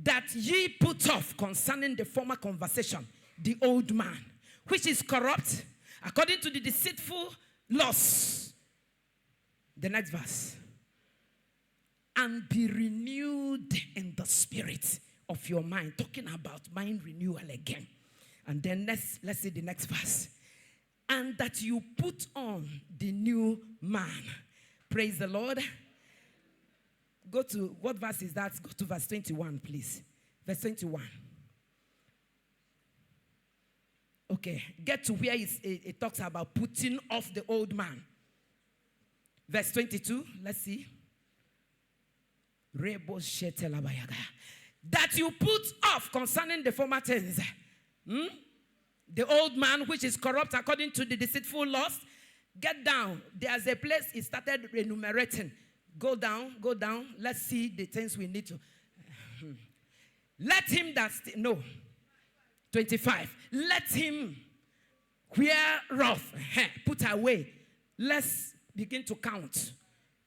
That ye put off concerning the former conversation, the old man, which is corrupt, according to the deceitful lusts. The next verse. And be renewed in the spirit of your mind. Talking about mind renewal again. And then let's see the next verse. And that you put on the new man. Praise the Lord. Go to, what verse is that? Go to verse 21, please. Verse 21. Okay, get to where it talks about putting off the old man. Verse 22, let's see. That you put off concerning the former things. The old man which is corrupt according to the deceitful lust. Get down. There's a place he started enumerating. Go down. Let's see the things we need to. Let him that, 25. Let him whereof, put away. Let's begin to count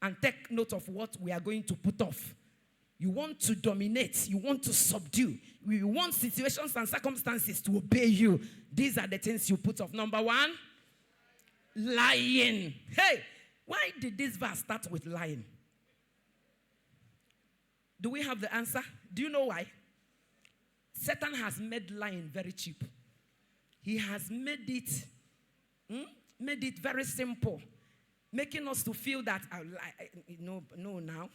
and take note of what we are going to put off. You want to dominate. You want to subdue. You want situations and circumstances to obey you. These are the things you put off. Number one, lying. Hey, why did this verse start with lying? Do we have the answer? Do you know why? Satan has made lying very cheap. He has made it very simple, making us to feel that, no, now.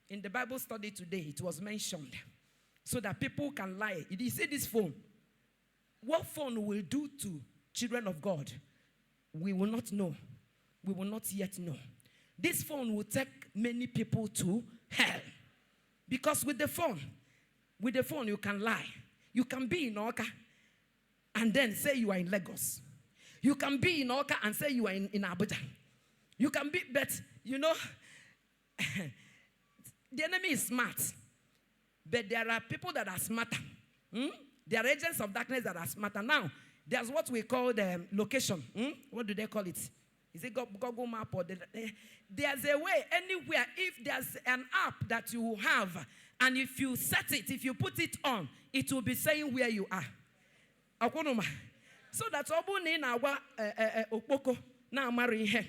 In the Bible study today, it was mentioned so that people can lie. You see this phone? What phone will do to children of God, we will not know. We will not yet know. This phone will take many people to hell. Because with the phone you can lie. You can be in Awka and then say you are in Lagos. You can be in Awka and say you are in Abuja. You can be, but you know, the enemy is smart. But there are people that are smarter. There are agents of darkness that are smarter. Now, there's what we call the location. What do they call it? Is it Google Map or there's a way anywhere, if there's an app that you have, and if you set it, if you put it on, it will be saying where you are. So that's all in our Okpoko now marry him.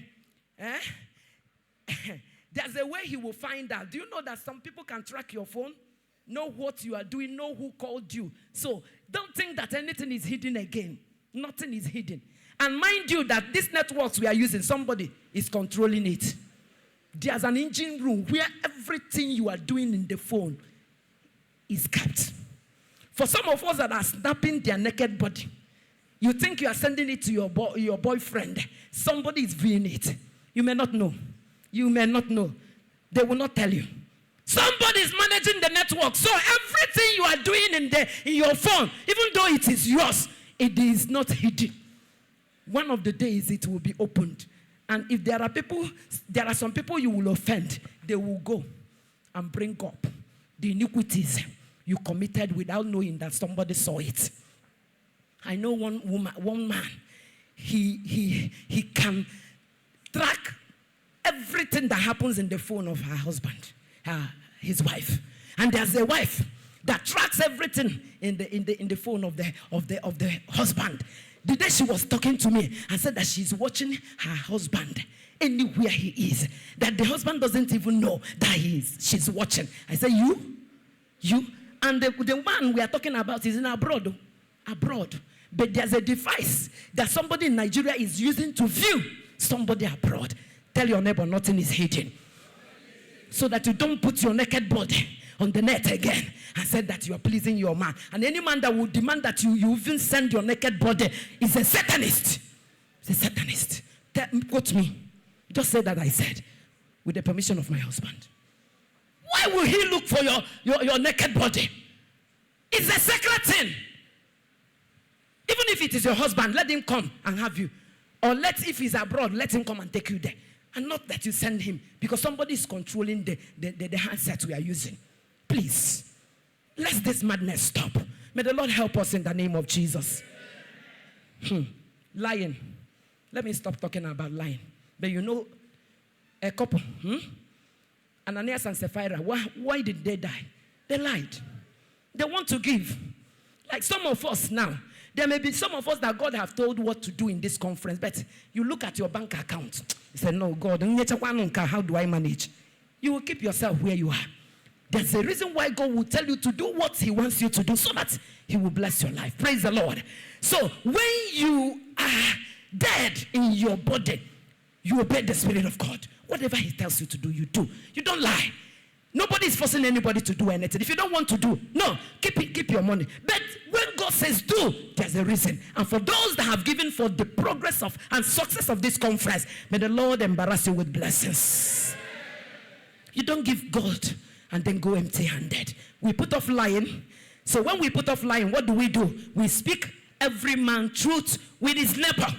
There's a way he will find out. Do you know that some people can track your phone, know what you are doing, know who called you? So don't think that anything is hidden again. Nothing is hidden. And mind you that these networks we are using, somebody is controlling it. There's an engine room where everything you are doing in the phone is kept. For some of us that are snapping their naked body, you think you are sending it to your boyfriend. Somebody is viewing it. You may not know. You may not know. They will not tell you. Somebody is managing the network. So everything you are doing in your phone, even though it is yours, it is not hidden. One of the days it will be opened. And if there are some people you will offend, they will go and bring up the iniquities you committed without knowing that somebody saw it. I know one man, he can track everything that happens in the phone of her husband, his wife. And there's a wife that tracks everything in the phone of the husband. The day she was talking to me and said that she's watching her husband anywhere he is, that the husband doesn't even know that she's watching. I said, you? And the man we are talking about is in abroad. But there's a device that somebody in Nigeria is using to view somebody abroad. Tell your neighbor nothing is hidden. So that you don't put your naked body on the net again and said that you are pleasing your man. And any man that will demand that you even send your naked body is a Satanist. He's a Satanist. Quote me. Just say that I said, with the permission of my husband. Why will he look for your naked body? It's a sacred thing. Even if it is your husband, let him come and have you. Or if he's abroad, let him come and take you there. And not that you send him, because somebody is controlling the handset we are using. Please, let this madness stop. May the Lord help us in the name of Jesus. Lying. Let me stop talking about lying. But you know, a couple, Ananias and Sapphira, why did they die? They lied. They want to give. Like some of us now, there may be some of us that God have told what to do in this conference, but you look at your bank account. You say, no, God, how do I manage? You will keep yourself where you are. There's a reason why God will tell you to do what he wants you to do so that he will bless your life. Praise the Lord. So when you are dead in your body, you obey the Spirit of God. Whatever he tells you to do, you do. You don't lie. Nobody is forcing anybody to do anything. If you don't want to do, no, keep your money. But when God says do, there's a reason. And for those that have given for the progress of and success of this conference, may the Lord embarrass you with blessings. You don't give God and then go empty-handed. We put off lying. So when we put off lying, what do? We speak every man truth with his neighbor.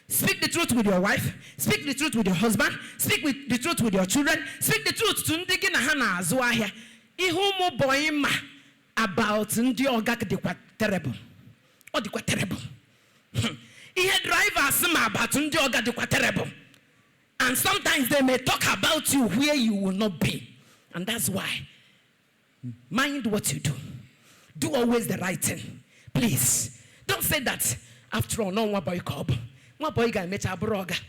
Speak the truth with your wife. Speak the truth with your husband. Speak the truth with your children. Speak the truth to ndigi na hana azuahia. Ihumu boima about ndi oga dikwa terrible. O dikwa terrible. Ihe driver asma about ndi oga dikwa terrible. And sometimes they may talk about you where you will not be. And that's why Mind what you do. Do always the right thing. Please. Don't say that after all, no one boy cob. One boy guy met a broga.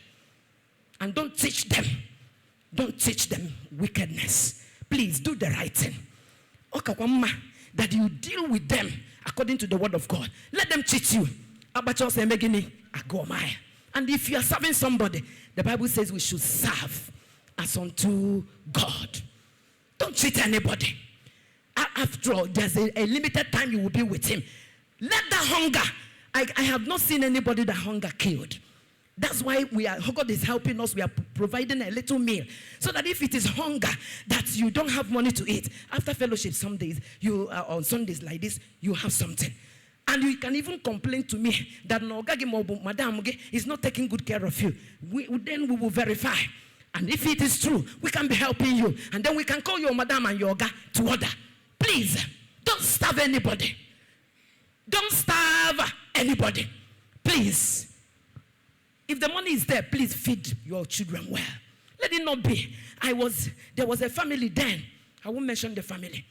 And don't teach them. Don't teach them wickedness. Please do the right thing. That you deal with them according to the word of God. Let them cheat you. And if you are serving somebody, the Bible says we should serve as unto God. Don't cheat anybody. After all, there's a limited time you will be with him. Let the hunger. I have not seen anybody that hunger killed. That's why God is helping us. We are providing a little meal. So that if it is hunger that you don't have money to eat, after fellowship some days, on Sundays like this, you have something. And you can even complain to me that Madam is not taking good care of you. Then we will verify. And if it is true, we can be helping you. And then we can call your Madam and your Oga to order. Please, don't starve anybody. Don't starve anybody. Please. If the money is there, please feed your children well. Let it not be. There was a family then. I won't mention the family.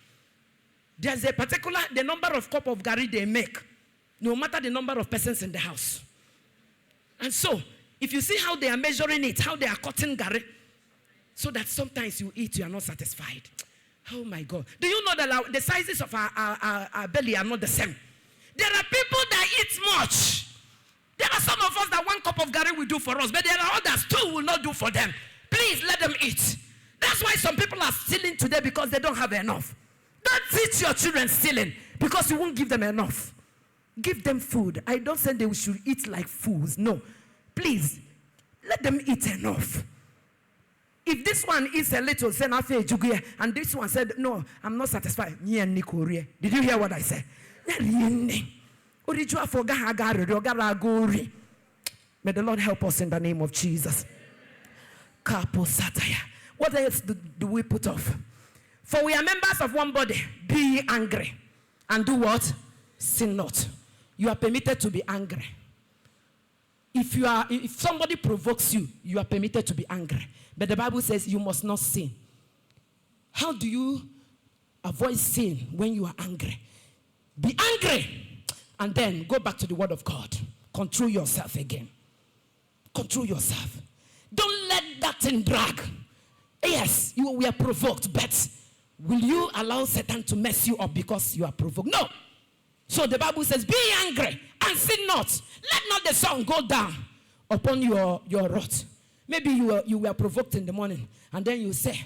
There's a particular, the number of cup of gari they make, no matter the number of persons in the house. And so, if you see how they are measuring it, how they are cutting gari, so that sometimes you eat, you are not satisfied. Oh my God. Do you know that the sizes of our belly are not the same? There are people that eat much. There are some of us that 1 cup of gari will do for us, but there are others 2 will not do for them. Please let them eat. That's why some people are stealing today because they don't have enough. Don't teach your children stealing because you won't give them enough. Give them food. I don't say they should eat like fools. No. Please, let them eat enough. If this one eats a little, and this one said, no, I'm not satisfied. Did you hear what I said? May the Lord help us in the name of Jesus. What else do we put off? For we are members of one body. Be ye angry. And do what? Sin not. You are permitted to be angry. If somebody provokes you, you are permitted to be angry. But the Bible says you must not sin. How do you avoid sin when you are angry? Be angry. And then go back to the word of God. Control yourself again. Control yourself. Don't let that thing drag. Yes, we are provoked, but will you allow Satan to mess you up because you are provoked? No. So the Bible says, be angry and sin not. Let not the sun go down upon your wrath. Maybe you were provoked in the morning, and then you say,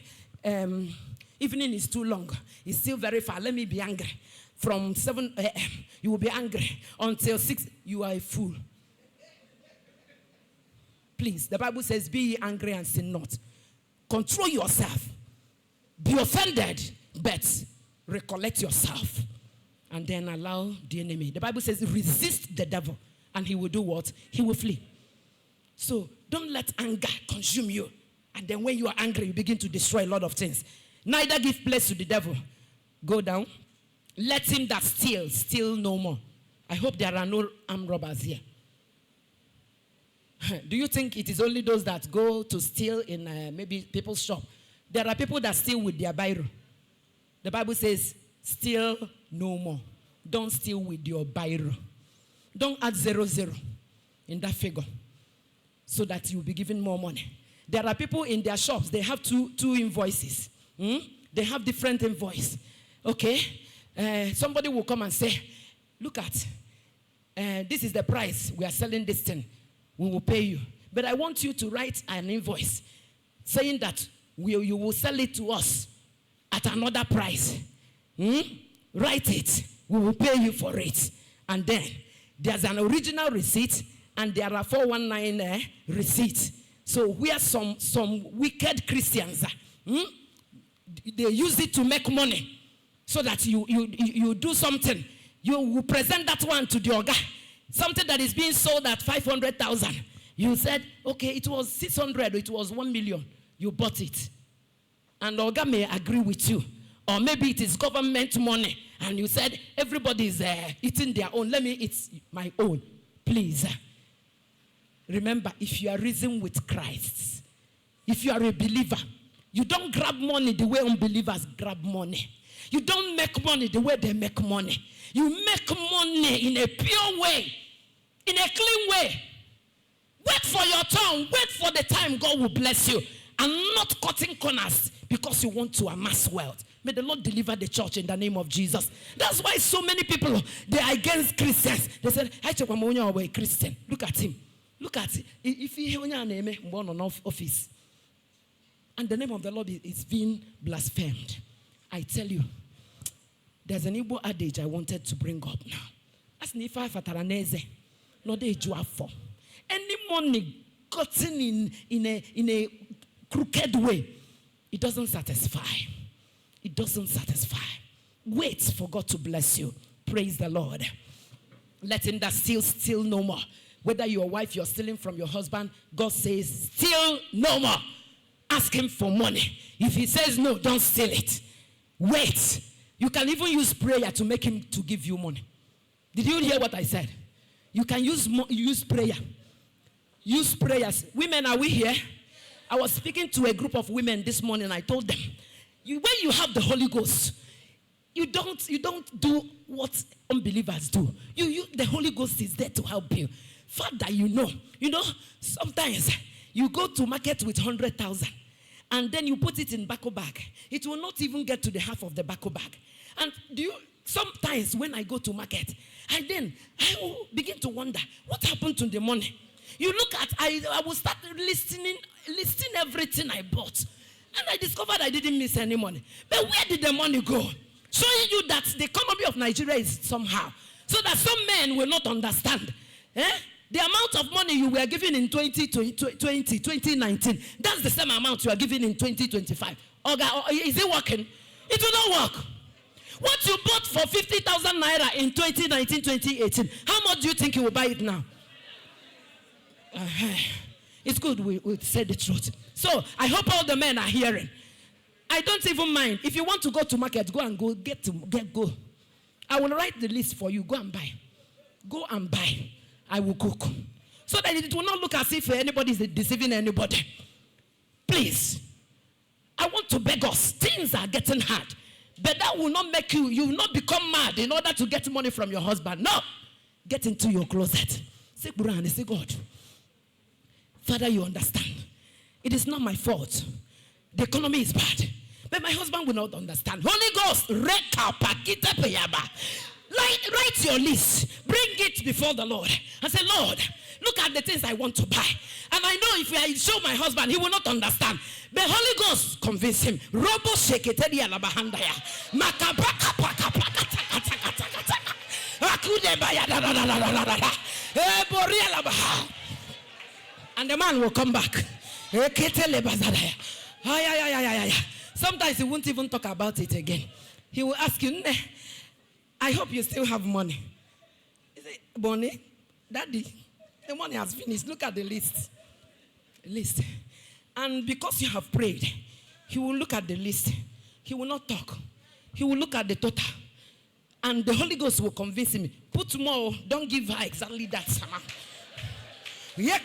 evening is too long. It's still very far. Let me be angry. From 7 a.m., you will be angry. Until 6, you are a fool. Please, the Bible says, be angry and sin not. Control yourself. Be offended, but recollect yourself. And then allow the enemy. The Bible says, resist the devil, and he will do what? He will flee. So, don't let anger consume you. And then when you are angry, you begin to destroy a lot of things. Neither give place to the devil. Go down. Let him that steal no more. I hope there are no armed robbers here. Do you think it is only those that go to steal in maybe people's shop? There are people that steal with their biro. The Bible says, steal no more. Don't steal with your biro. Don't add 00 in that figure so that you'll be given more money. There are people in their shops, they have two invoices. They have different invoice. Okay? Somebody will come and say, look at, this is the price. We are selling this thing. We will pay you. But I want you to write an invoice saying that you will sell it to us at another price. Write it. We will pay you for it. And then there's an original receipt and there are 419 receipts. So where some wicked Christians they use it to make money so that you do something. You will present that one to the Oga. Something that is being sold at 500,000. You said, okay, it was 600, it was 1 million. You bought it. And Oga may agree with you. Or maybe it is government money. And you said, everybody is eating their own. Let me eat my own. Please. Remember, if you are risen with Christ, if you are a believer, you don't grab money the way unbelievers grab money. You don't make money the way they make money. You make money in a pure way, in a clean way. Wait for your turn. Wait for the time God will bless you. And not cutting corners because you want to amass wealth. May the Lord deliver the church in the name of Jesus. That's why so many people, they are against Christians. They said, I check when you're a Christian. Look at him. Look at it. If he hear your name, born on office. And the name of the Lord is being blasphemed. I tell you, there's an Igbo adage I wanted to bring up now. As nifa fataraneze, no de juafo. Any money gotten in a crooked way, it doesn't satisfy. It doesn't satisfy. Wait for God to bless you. Praise the Lord. Let him that steal no more. Whether your wife, you're stealing from your husband, God says, steal no more. Ask him for money. If he says no, don't steal it. Wait. You can even use prayer to make him to give you money. Did you hear what I said? You can use prayer. Use prayers. Women, are we here? I was speaking to a group of women this morning. I told them, when you have the Holy Ghost, you don't do what unbelievers do. The Holy Ghost is there to help you. Father, you know, sometimes you go to market with 100,000 and then you put it in bako bag. It will not even get to the half of the bako bag. And sometimes when I go to market, I will begin to wonder, what happened to the money? You look at, I will start listing everything I bought. And I discovered I didn't miss any money. But where did the money go? Showing you that the economy of Nigeria is somehow. So that some men will not understand. The amount of money you were given in 2019, that's the same amount you are giving in 2025. Is it working? It will not work. What you bought for 50,000 naira in 2019, 2018, how much do you think you will buy it now? It's good we say the truth. So I hope all the men are hearing. I don't even mind. If you want to go to market, go. Go. I will write the list for you. Go and buy. Go and buy. I will cook. So that it will not look as if anybody is deceiving anybody. Please. I want to beg us. Things are getting hard. But that will not make you will not become mad in order to get money from your husband. No. Get into your closet. Say, Quran, say, God. Father, you understand. It is not my fault. The economy is bad. But my husband will not understand. Holy Ghost, write your list. Bring it before the Lord. And say, Lord, look at the things I want to buy. And I know if I show my husband, he will not understand. The Holy Ghost convince him. Robo sheketedi alabahandaya. Makabaka paka paka taka taka taka taka. Akude baya da da da da da da da. Boria labaha. And the man will come back. Sometimes he won't even talk about it again. He will ask you, I hope you still have money. He say, Bonnie, Daddy, the money has finished. Look at the list. And because you have prayed, he will look at the list. He will not talk. He will look at the total. And the Holy Ghost will convince him, put more, don't give her exactly that amount. Hey,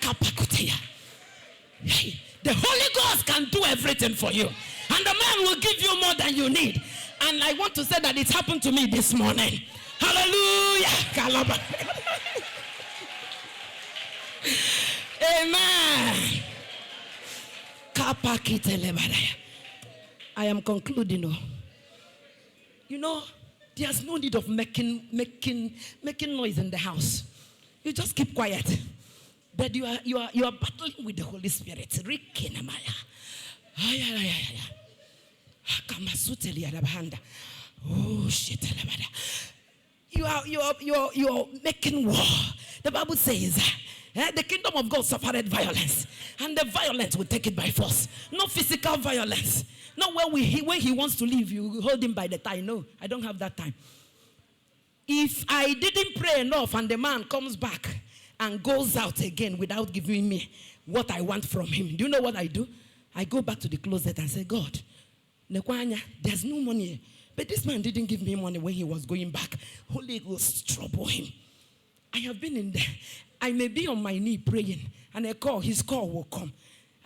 the Holy Ghost can do everything for you. And the man will give you more than you need. And I want to say that it happened to me this morning. Hallelujah. Amen. I am concluding. There's no need of making noise in the house. You just keep quiet. But you are battling with the Holy Spirit. Oh shit! You are making war. The Bible says, the kingdom of God suffered violence, and the violent will take it by force. No physical violence. Not when he wants to leave, you hold him by the tie. No, I don't have that time. If I didn't pray enough, and the man comes back and goes out again without giving me what I want from him, do you know what I do? I go back to the closet and say, God, there's no money. But this man didn't give me money when he was going back. Holy Ghost, trouble him. I have been in there. I may be on my knee praying, and his call will come.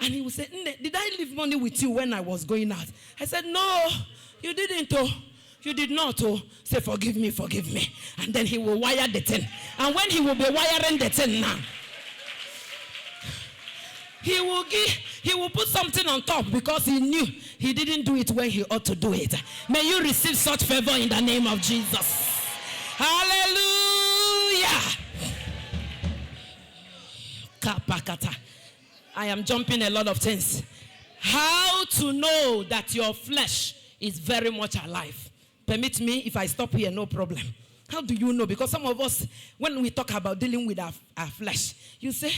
And he will say, did I leave money with you when I was going out? I said, no, you didn't. You did not. Oh, say, forgive me. And then he will wire the thing. And when he will be wiring the thing now, he will put something on top because he knew he didn't do it when he ought to do it. May you receive such favor in the name of Jesus. Hallelujah. Kapakata. I am jumping a lot of things. How to know that your flesh is very much alive? Permit me, if I stop here, no problem. How do you know? Because some of us, when we talk about dealing with our flesh, you say,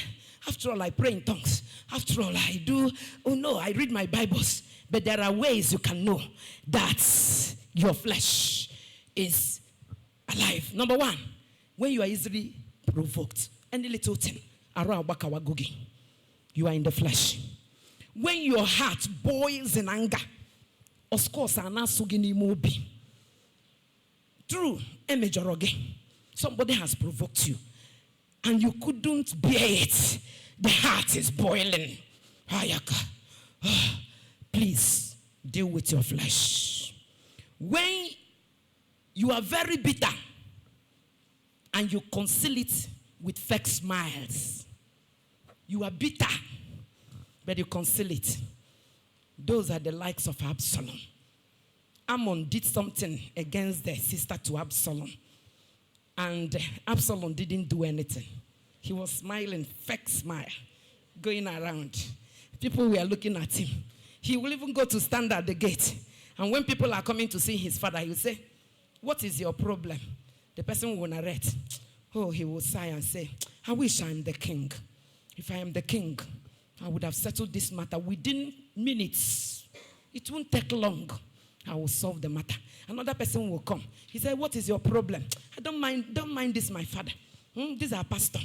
after all, I pray in tongues. After all, I do, I read my Bibles. But there are ways you can know that your flesh is alive. Number one, when you are easily provoked, any little thing, you are in the flesh. When your heart boils in anger, of course, true, somebody has provoked you, and you couldn't bear it. The heart is boiling. Please deal with your flesh. When you are very bitter and you conceal it with fake smiles, you are bitter, but you conceal it. Those are the likes of Absalom. Ammon did something against the sister to Absalom, and Absalom didn't do anything. He was smiling, fake smile, going around. People were looking at him. He will even go to stand at the gate, and when people are coming to see his father, he will say, "What is your problem?" The person will narrate. Oh, he will sigh and say, "I wish I am the king. If I am the king, I would have settled this matter within minutes. It won't take long. I will solve the matter." Another person will come. He said, "What is your problem?" "I don't mind this, my father. This is our pastor.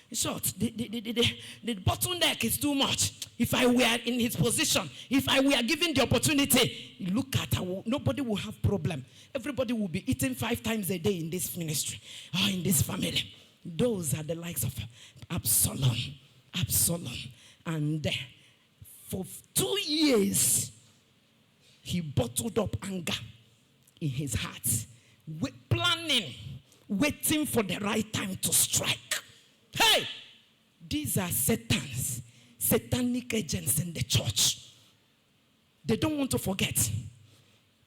In short, the bottleneck is too much. If I were in his position, if I were given the opportunity, look at nobody will have problem. Everybody will be eating 5 times a day in this ministry or in this family." Those are the likes of Absalom. And for 2 years, he bottled up anger in his heart, planning, waiting for the right time to strike. Hey, these are satanic agents in the church. They don't want to forget.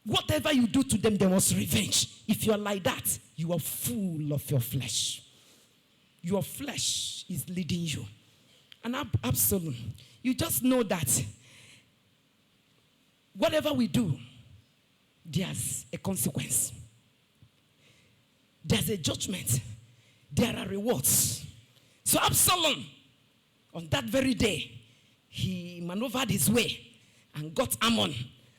Whatever you do to them, they must revenge. If you are like that, you are full of your flesh. Your flesh is leading you. And Absalom, you just know that whatever we do, there's a consequence. There's a judgment. There are rewards. So Absalom, on that very day, he maneuvered his way and got Ammon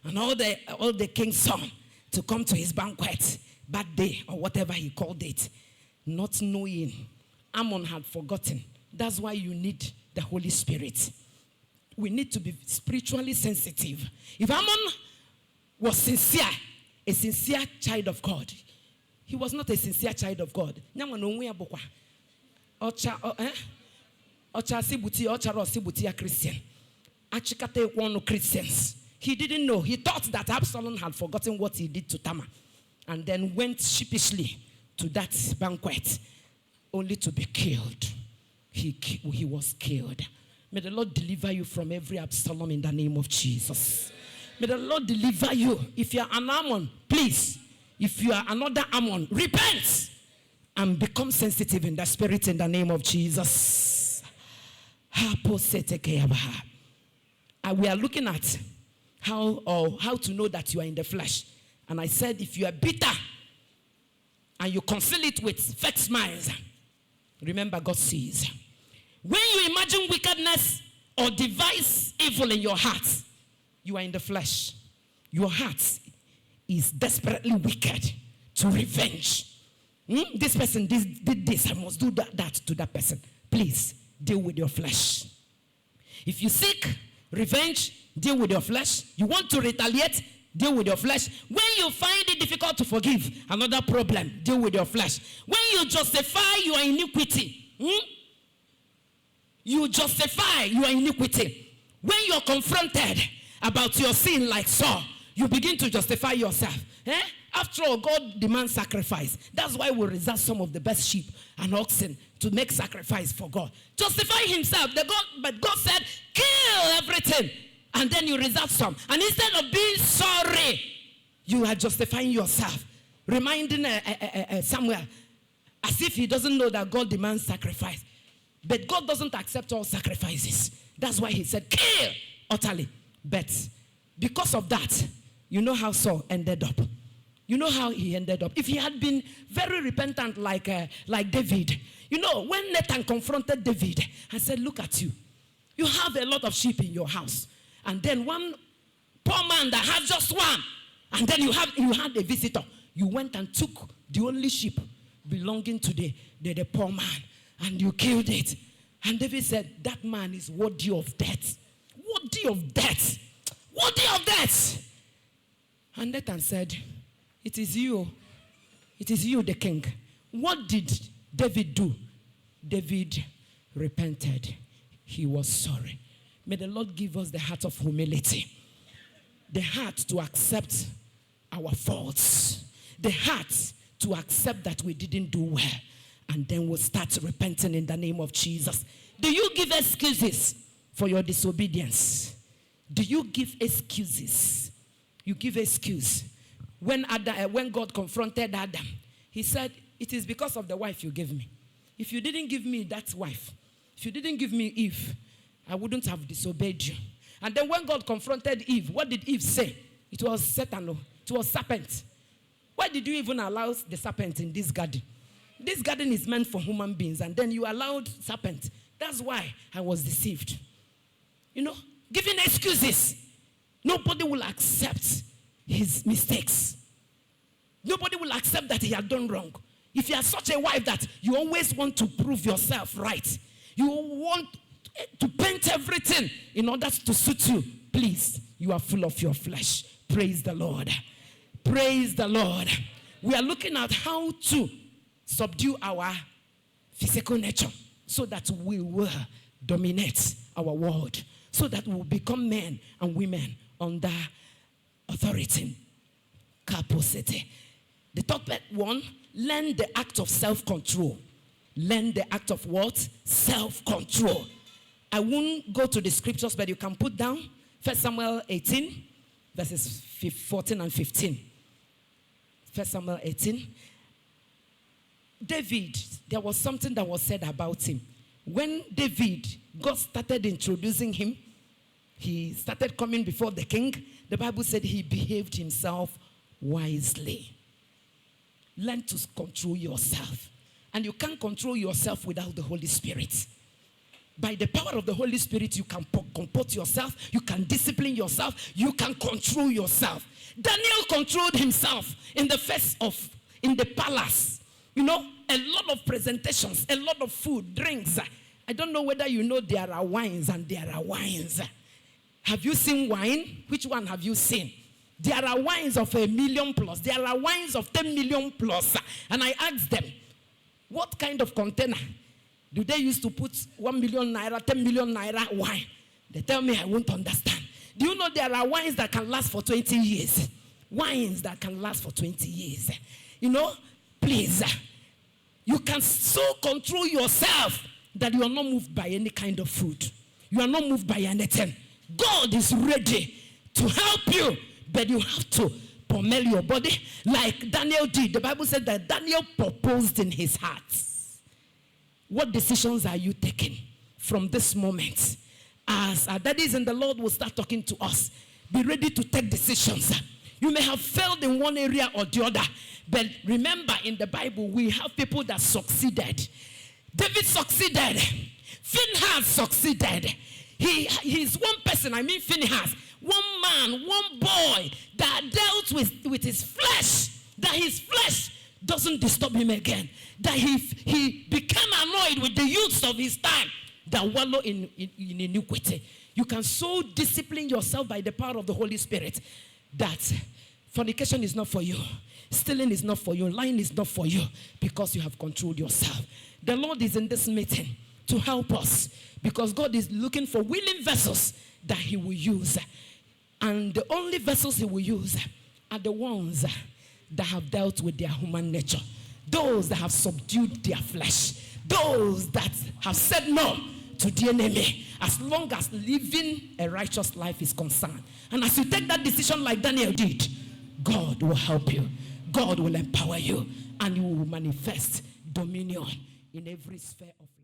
and all the king's son to come to his banquet, birthday or whatever he called it, not knowing Ammon had forgotten. That's why you need the Holy Spirit. We need to be spiritually sensitive. If Ammon was sincere, a sincere child of God, he was not a sincere child of God. Christians. He didn't know. He thought that Absalom had forgotten what he did to Tamar, and then went sheepishly to that banquet only to be killed. He was killed. May the Lord deliver you from every Absalom in the name of Jesus. May the Lord deliver you. If you are an Ammon, please. If you are another Ammon, repent and become sensitive in the spirit in the name of Jesus. We are looking at how to know that you are in the flesh. And I said, if you are bitter and you conceal it with fake smiles, remember God sees. When you imagine wickedness or devise evil in your heart, you are in the flesh. Your heart is desperately wicked to revenge. This person did this, I must do that to that person. Please, deal with your flesh. If you seek revenge, deal with your flesh. You want to retaliate, deal with your flesh. When you find it difficult to forgive, another problem, deal with your flesh. When you justify your iniquity, you justify your iniquity. When you're confronted about your sin like Saul, you begin to justify yourself. After all, God demands sacrifice. That's why we reserve some of the best sheep and oxen to make sacrifice for God. Justify himself. But God said, kill everything. And then you reserve some. And instead of being sorry, you are justifying yourself. Reminding Samuel, as if he doesn't know that God demands sacrifice. But God doesn't accept all sacrifices. That's why he said, kill utterly. But because of that, you know how Saul ended up. You know how he ended up. If he had been very repentant like David, you know, when Nathan confronted David and said, look at you. You have a lot of sheep in your house. And then one poor man that has just one. And then you had a visitor. You went and took the only sheep belonging to the poor man. And you killed it. And David said, that man is worthy of death. Worthy of death. Worthy of death. And Nathan said, it is you, the king. What did David do? David repented. He was sorry. May the Lord give us the heart of humility. The heart to accept our faults. The heart to accept that we didn't do well. And then we'll start repenting in the name of Jesus. Do you give excuses for your disobedience? Do you give excuses? You give excuse. When God confronted Adam, he said, it is because of the wife you gave me. If you didn't give me that wife, if you didn't give me Eve, I wouldn't have disobeyed you. And then when God confronted Eve, what did Eve say? It was Satan, it was serpent. Why did you even allow the serpent in this garden? This garden is meant for human beings, and then you allowed serpent. That's why I was deceived. You know, giving excuses. Nobody will accept his mistakes. Nobody will accept that he had done wrong. If you are such a wife that you always want to prove yourself right, you want to paint everything in order to suit you, please, you are full of your flesh. Praise the Lord. Praise the Lord. We are looking at how to subdue our physical nature so that we will dominate our world, so that we will become men and women under authority. Capacity. The third one, learn the act of self-control. Learn the act of what? Self-control. I won't go to the scriptures, but you can put down 1 Samuel 18, verses 14 and 15. 1 Samuel 18. David, there was something that was said about him. When God started introducing him, he started coming before the king. The Bible said he behaved himself wisely. Learn to control yourself. And you can't control yourself without the Holy Spirit. By the power of the Holy Spirit, you can comport yourself, you can discipline yourself, you can control yourself. Daniel controlled himself in the palace. You know, a lot of presentations, a lot of food, drinks. I don't know whether you know there are wines and there are wines. Have you seen wine? Which one have you seen? There are wines of 1 million plus. There are wines of 10 million plus. And I asked them, what kind of container do they use to put 1 million naira, 10 million naira wine? They tell me I won't understand. Do you know there are wines that can last for 20 years? Wines that can last for 20 years. You know, please, you can so control yourself that you are not moved by any kind of food. You are not moved by anything. God is ready to help you, but you have to pommel your body like Daniel did. The Bible said that Daniel proposed in his heart. What decisions are you taking from this moment? As our daddies in the Lord will start talking to us, be ready to take decisions. You may have failed in one area or the other, but remember in the Bible, we have people that succeeded. David succeeded. Phinehas succeeded. He's one person, Phinehas, one man, one boy that dealt with his flesh, that his flesh doesn't disturb him again, that he became annoyed with the youths of his time that wallow in iniquity. You can so discipline yourself by the power of the Holy Spirit that fornication is not for you, stealing is not for you, lying is not for you, because you have controlled yourself. The Lord is in this meeting to help us, because God is looking for willing vessels that he will use. And the only vessels he will use are the ones that have dealt with their human nature, those that have subdued their flesh, those that have said no to the enemy, as long as living a righteous life is concerned. And as you take that decision like Daniel did, God will help you. God will empower you, and you will manifest dominion in every sphere of life.